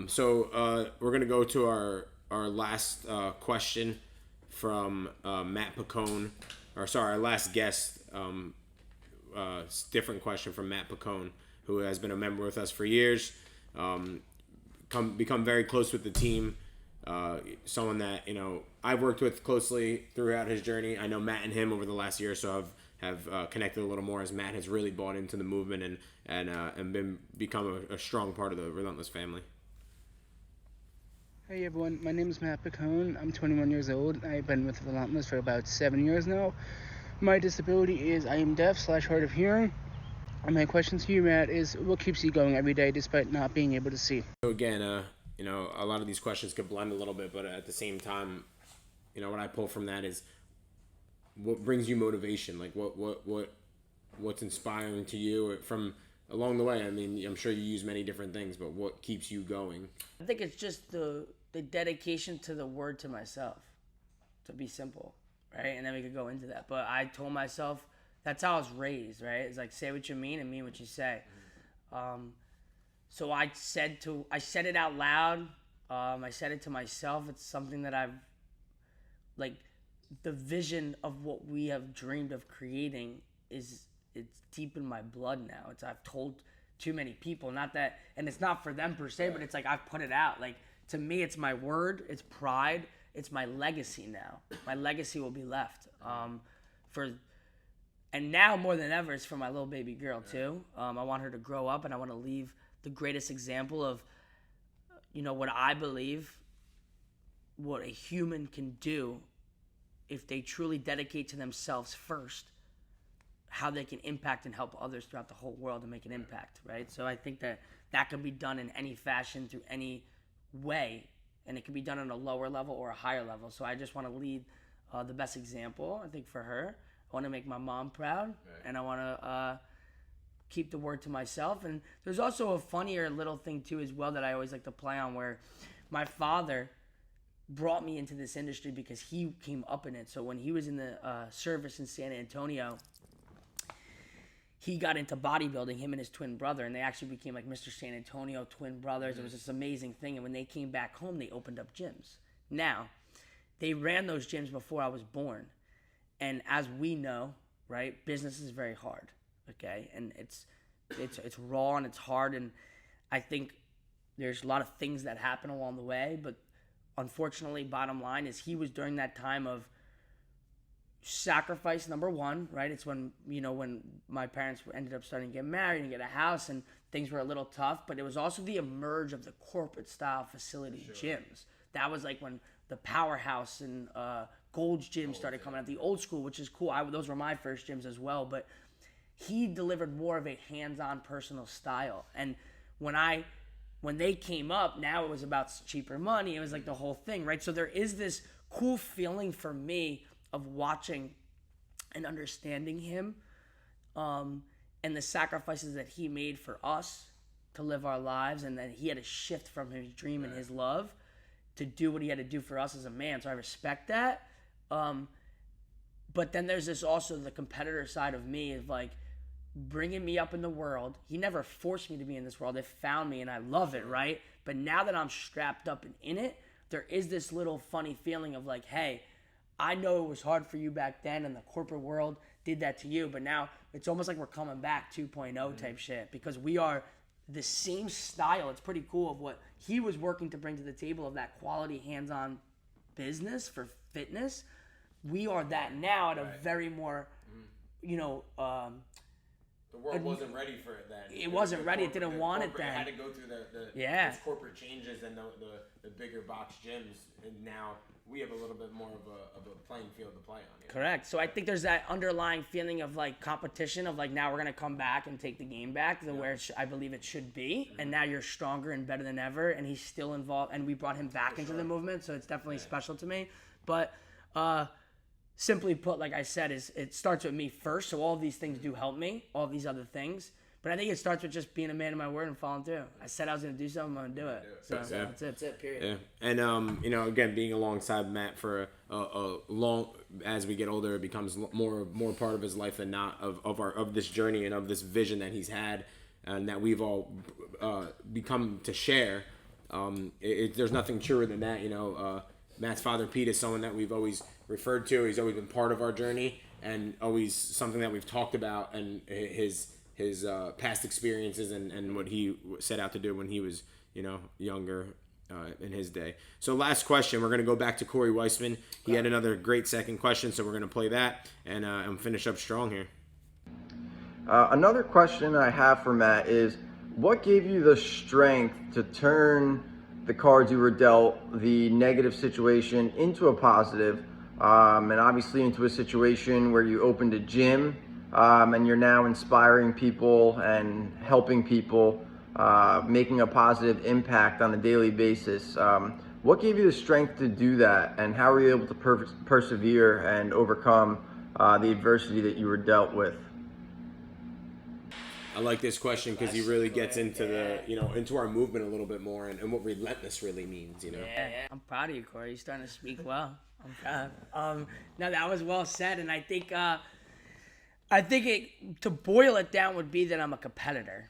So we're going to go to our last question from Matt Picone. Our last guest. Different question from Matt Picone, who has been a member with us for years. Become very close with the team. Someone that I've worked with closely throughout his journey. I know Matt and him over the last year or so have connected a little more as Matt has really bought into the movement and become a strong part of the Relentless family. Hey everyone, my name is Matt Picone. I'm 21 years old. I've been with Relentless for about 7 years now. My disability is I am deaf / hard of hearing. And my question to you, Matt, is what keeps you going every day despite not being able to see? So again, a lot of these questions could blend a little bit, but at the same time, what I pull from that is what brings you motivation? Like what's inspiring to you from along the way? I mean, I'm sure you use many different things, but what keeps you going? I think it's just the dedication to the word to myself, to be simple, right? And then we could go into that. But I told myself, that's how I was raised, right? It's like, say what you mean and mean what you say. So I said it out loud. I said it to myself. It's something that I've, the vision of what we have dreamed of creating it's deep in my blood now. I've told too many people, not that, and it's not for them per se, but it's like I've put it out. Like, to me, it's my word, it's pride, it's my legacy now. My legacy will be left. And now more than ever, it's for my little baby girl too. I want her to grow up, and I want to leave the greatest example of, what I believe, what a human can do if they truly dedicate to themselves first, how they can impact and help others throughout the whole world and make an impact, right? So I think that can be done in any fashion, through any way, and it can be done on a lower level or a higher level. So I just want to lead the best example, I think, for her. I want to make my mom proud, and I want to keep the word to myself. And there's also a funnier little thing too as well that I always like to play on, where my father brought me into this industry because he came up in it. So when he was in the service in San Antonio, he got into bodybuilding, him and his twin brother, and they actually became like Mr. San Antonio twin brothers. It was this amazing thing. And when they came back home, they opened up gyms. Now, they ran those gyms before I was born. And as we know, right, business is very hard, okay? And it's raw and it's hard, and I think there's a lot of things that happen along the way, but unfortunately, bottom line is he was during that time of sacrifice, number one, right? It's when, when my parents ended up starting to get married and get a house, and things were a little tough, but it was also the emerge of the corporate style facility gyms. That was like when the Powerhouse and Gold's Gym started coming out, the old school, which is cool. Those were my first gyms as well, but he delivered more of a hands-on personal style. And when they came up, now it was about cheaper money. It was like the whole thing, right? So there is this cool feeling for me of watching and understanding him, and the sacrifices that he made for us to live our lives, and that he had to shift from his dream and his love to do what he had to do for us as a man. So I respect that. But then there's this also the competitor side of me is like bringing me up in the world. He never forced me to be in this world. It found me, and I love it, right? But now that I'm strapped up and in it, there is this little funny feeling of like, hey, I know it was hard for you back then, and the corporate world did that to you, but now it's almost like we're coming back 2.0 type shit, because we are the same style. It's pretty cool of what he was working to bring to the table, of that quality hands-on business for fitness. We are that now at a very more, the world wasn't ready for it then. It wasn't ready. It didn't want it then. It had to go through those corporate changes and the bigger box gyms, and now we have a little bit more of a playing field to play on. Correct. So I think there's that underlying feeling of like competition, of like now we're gonna come back and take the game back to where I believe it should be, and now you're stronger and better than ever, and he's still involved, and we brought him back into the movement, so it's definitely special to me. But simply put, like I said, is it starts with me first. So all of these things do help me, all of these other things. But I think it starts with just being a man of my word and following through. I said I was going to do something, I'm going to do it. So that's it. That's it, period. Yeah. And, again, being alongside Matt for a long, as we get older, it becomes more part of his life than not, of this journey and of this vision that he's had and that we've all become to share. There's nothing truer than that, Matt's father, Pete, is someone that we've always referred to. He's always been part of our journey and always something that we've talked about, and his past experiences and what he set out to do when he was, younger in his day. So last question, we're going to go back to Corey Weissman. He had another great second question, so we're going to play that and finish up strong here. Another question I have for Matt is, what gave you the strength to turn the cards you were dealt, the negative situation, into a positive, and obviously into a situation where you opened a gym, and you're now inspiring people and helping people, making a positive impact on a daily basis. What gave you the strength to do that, and how were you able to persevere and overcome the adversity that you were dealt with? I like this question because he really gets into into our movement a little bit more and what relentless really means, Yeah. I'm proud of you, Corey. You're starting to speak well. I'm proud. No, that was well said, and I think to boil it down would be that I'm a competitor.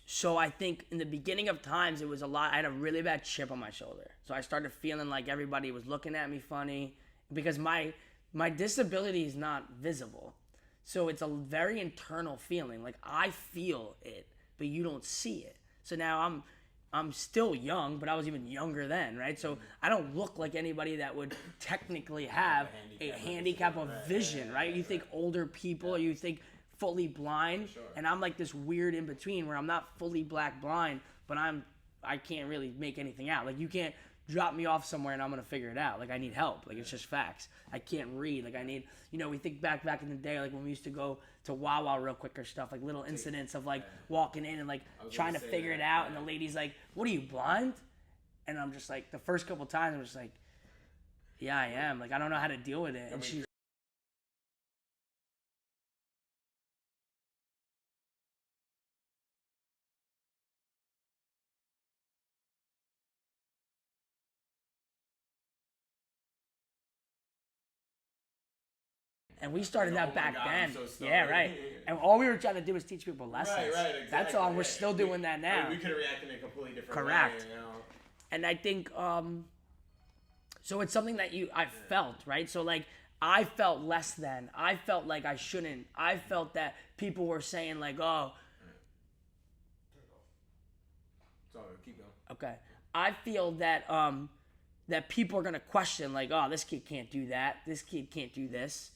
So I think in the beginning of times, it was a lot. I had a really bad chip on my shoulder. So I started feeling like everybody was looking at me funny because my disability is not visible. So it's a very internal feeling. Like I feel it, but you don't see it. So now I'm still young, but I was even younger then, right? So I don't look like anybody that would technically have a handicap of vision, right? You think older people, or you think fully blind, and I'm like this weird in between where I'm not fully black blind, but I can't really make anything out. Like you can't drop me off somewhere and I'm gonna figure it out. Like I need help. Like it's just facts. I can't read. Like I need, we think back in the day, like when we used to go to Wawa real quick or stuff, like little incidents of like walking in and like trying to figure it out, and the lady's like, "What are you, blind?" And I'm just like, the first couple times I'm just like, "Yeah, I am." Like I don't know how to deal with it, and she's. And we started that back then. So yeah, right. And all we were trying to do was teach people lessons. Right, exactly. That's all. We're still doing that now. We could have reacted in a completely different Correct. way. And I think So it's something that I felt, right? So like I felt less than. I felt like I shouldn't. I felt that people were saying like, oh, Sorry, keep going. okay. I feel that that people are gonna question like, oh, this kid can't do that. This kid can't do this.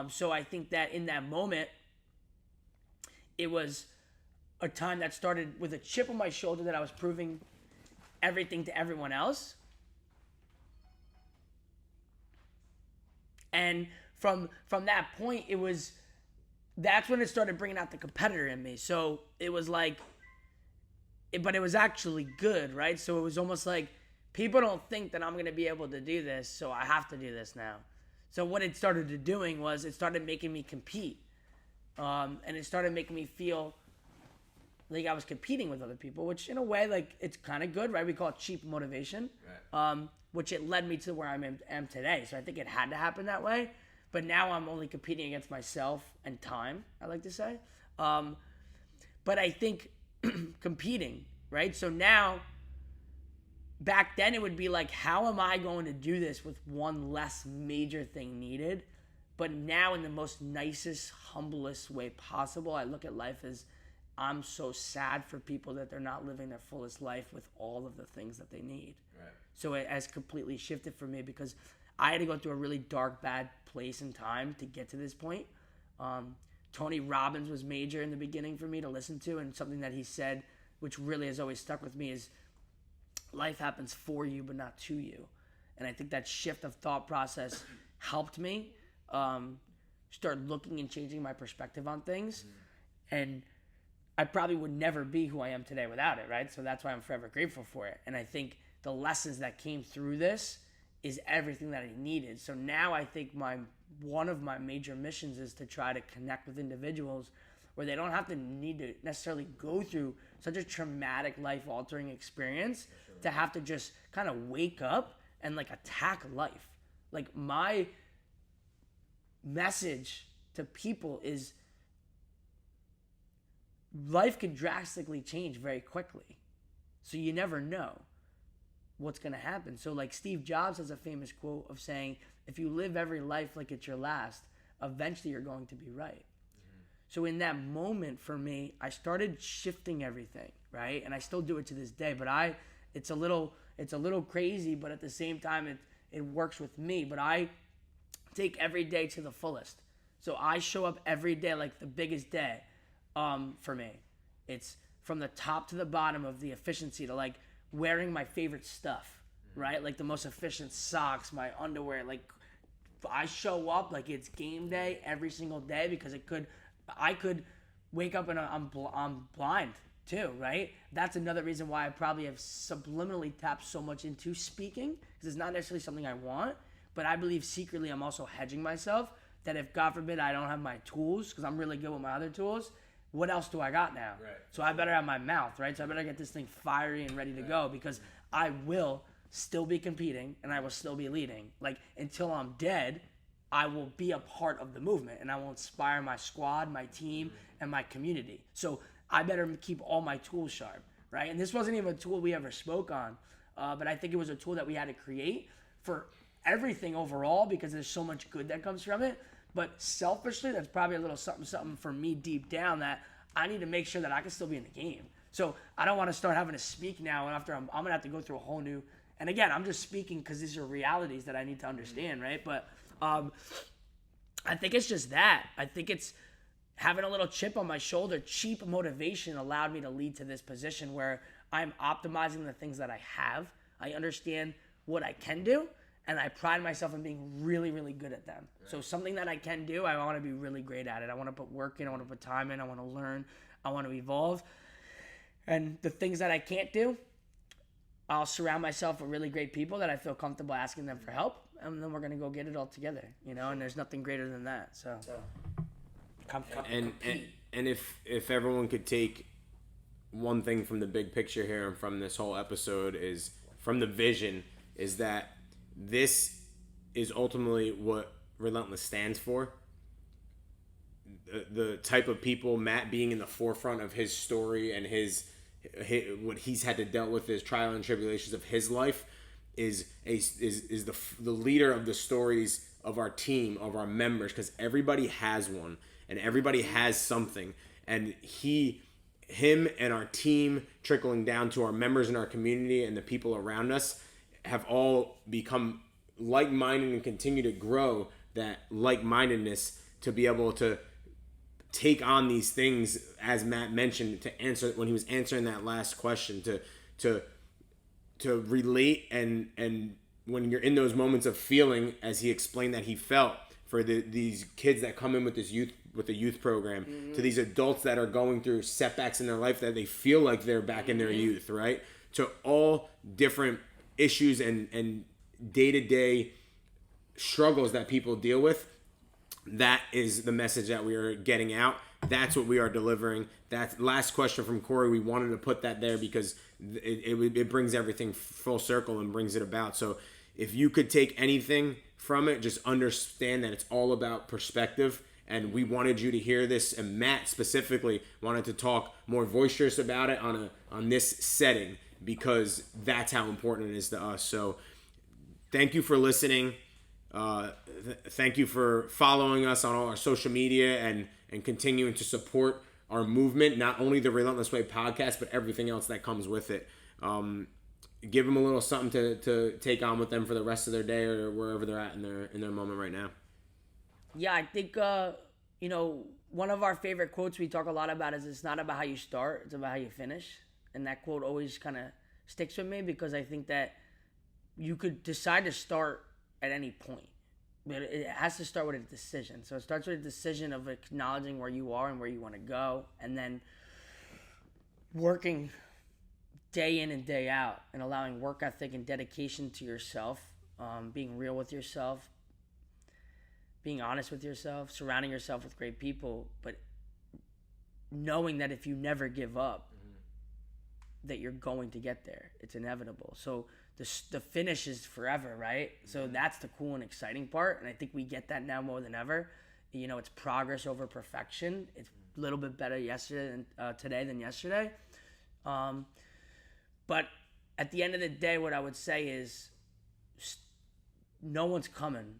So I think that in that moment, it was a time that started with a chip on my shoulder that I was proving everything to everyone else. And from that point, that's when it started bringing out the competitor in me. So it was like, but it was actually good, right? So it was almost like people don't think that I'm going to be able to do this, so I have to do this now. So what it started doing was it started making me compete. And it started making me feel like I was competing with other people, which in a way, like, it's kind of good, right? We call it cheap motivation, right. Which it led me to where I am today. So I think it had to happen that way. But now I'm only competing against myself and time, I like to say. But I think competing, right? So now, back then it would be like, how am I going to do this with one less major thing needed? But now in the most nicest, humblest way possible, I look at life as I'm so sad for people that they're not living their fullest life with all of the things that they need. Right. So it has completely shifted for me because I had to go through a really dark, bad place in time to get to this point. Tony Robbins was major in the beginning for me to listen to, and something that he said, which really has always stuck with me, is life happens for you but not to you. And I think that shift of thought process helped me start looking and changing my perspective on things. And I probably would never be who I am today without it, right? So that's why I'm forever grateful for it. And I think the lessons that came through this is everything that I needed. So now I think one of my major missions is to try to connect with individuals where they don't have to need to necessarily go through such a traumatic, life-altering experience to have to just kind of wake up and like attack life. Like my message to people is life can drastically change very quickly. So you never know what's going to happen. So like Steve Jobs has a famous quote of saying, if you live every life like it's your last, eventually you're going to be right. So in that moment for me, I started shifting everything, right? And I still do it to this day, but it's a little crazy, but at the same time it works with me. But I take every day to the fullest. So I show up every day like the biggest day for me. It's from the top to the bottom of the efficiency to like wearing my favorite stuff, right? Like the most efficient socks, my underwear. Like I show up like it's game day every single day because I could wake up and I'm blind too, right? That's another reason why I probably have subliminally tapped so much into speaking, because it's not necessarily something I want, but I believe secretly I'm also hedging myself that if God forbid I don't have my tools, because I'm really good with my other tools, what else do I got now? Right. So I better have my mouth, right? So I better get this thing fiery and ready to go, because I will still be competing and I will still be leading. Like until I'm dead, I will be a part of the movement and I will inspire my squad, my team, and my community. So I better keep all my tools sharp, right? And this wasn't even a tool we ever spoke on, but I think it was a tool that we had to create for everything overall because there's so much good that comes from it. But selfishly, that's probably a little something for me deep down that I need to make sure that I can still be in the game. So I don't want to start having to speak now, and after I'm going to have to go through a whole new, and again, I'm just speaking because these are realities that I need to understand, right? But I think it's just that. I think it's having a little chip on my shoulder. Cheap motivation allowed me to lead to this position where I'm optimizing the things that I have. I understand what I can do, and I pride myself in being really, really good at them. Right. So something that I can do, I want to be really great at it. I want to put work in. I want to put time in. I want to learn. I want to evolve. And the things that I can't do, I'll surround myself with really great people that I feel comfortable asking them for help, and then we're going to go get it all together, you know, and there's nothing greater than that. So and if everyone could take one thing from the big picture here and from this whole episode is from the vision is that this is ultimately what Relentless stands for. The type of people, Matt being in the forefront of his story and his what he's had to deal with, his trial and tribulations of his life, is the leader of the stories of our team, of our members, because everybody has one and everybody has something, and him and our team trickling down to our members in our community and the people around us have all become like-minded and continue to grow that like-mindedness to be able to take on these things, as Matt mentioned, to answer when he was answering that last question, to relate and when you're in those moments of feeling, as he explained that he felt for these kids that come in with the youth program, to these adults that are going through setbacks in their life that they feel like they're back in their youth, right? To all different issues and day-to-day struggles that people deal with. That is the message that we are getting out. That's what we are delivering. That last question from Corey, we wanted to put that there because it brings everything full circle and brings it about. So if you could take anything from it, just understand that it's all about perspective. And we wanted you to hear this, and Matt specifically wanted to talk more boisterous about it on this setting, because that's how important it is to us. So thank you for listening. Thank you for following us on all our social media and continuing to support our movement, not only the Relentless Way podcast, but everything else that comes with it. Give them a little something to take on with them for the rest of their day or wherever they're at in their moment right now. Yeah, I think, one of our favorite quotes we talk a lot about is it's not about how you start, it's about how you finish. And that quote always kind of sticks with me because I think that you could decide to start at any point, but it has to start with a decision. So it starts with a decision of acknowledging where you are and where you want to go, and then working day in and day out and allowing work ethic and dedication to yourself, being real with yourself, being honest with yourself, surrounding yourself with great people, but knowing that if you never give up, that you're going to get there. It's inevitable. So the finish is forever, right? So that's the cool and exciting part, and I think we get that now more than ever. It's progress over perfection. It's a little bit better today than yesterday. But at the end of the day, what I would say is no one's coming.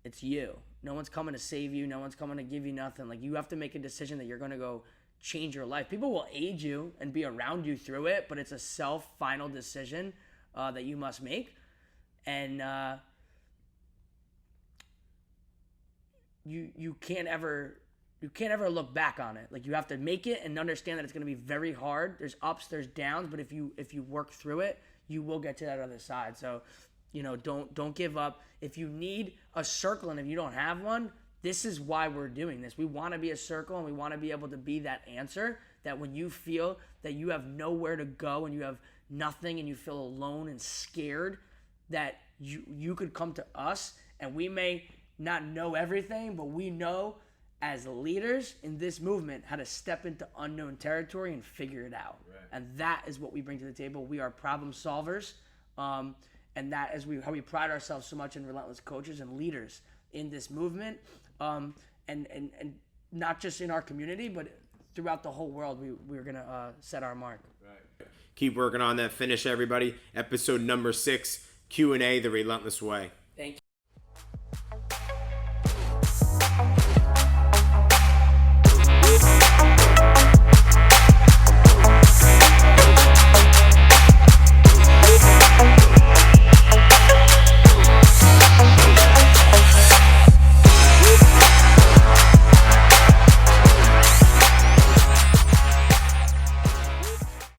It's you. No one's coming to save you. No one's coming to give you nothing. Like, you have to make a decision that you're going to go change your life. People will aid you and be around you through it, but it's a final decision that you must make. And you can't ever look back on it. Like, you have to make it and understand that it's going to be very hard. There's ups, there's downs, but if you work through it, you will get to that other side. So, don't give up. If you need a circle and if you don't have one, this is why we're doing this. We want to be a circle, and we want to be able to be that answer that when you feel that you have nowhere to go and you have nothing and you feel alone and scared, that you could come to us, and we may not know everything, but we know as leaders in this movement how to step into unknown territory and figure it out. Right. And that is what we bring to the table. We are problem solvers. And that is how we pride ourselves so much in Relentless Coaches and leaders in this movement. And not just in our community, but throughout the whole world, we're going to set our mark. Right. Keep working on that finish, everybody. Episode number 6, Q&A, The Relentless Way.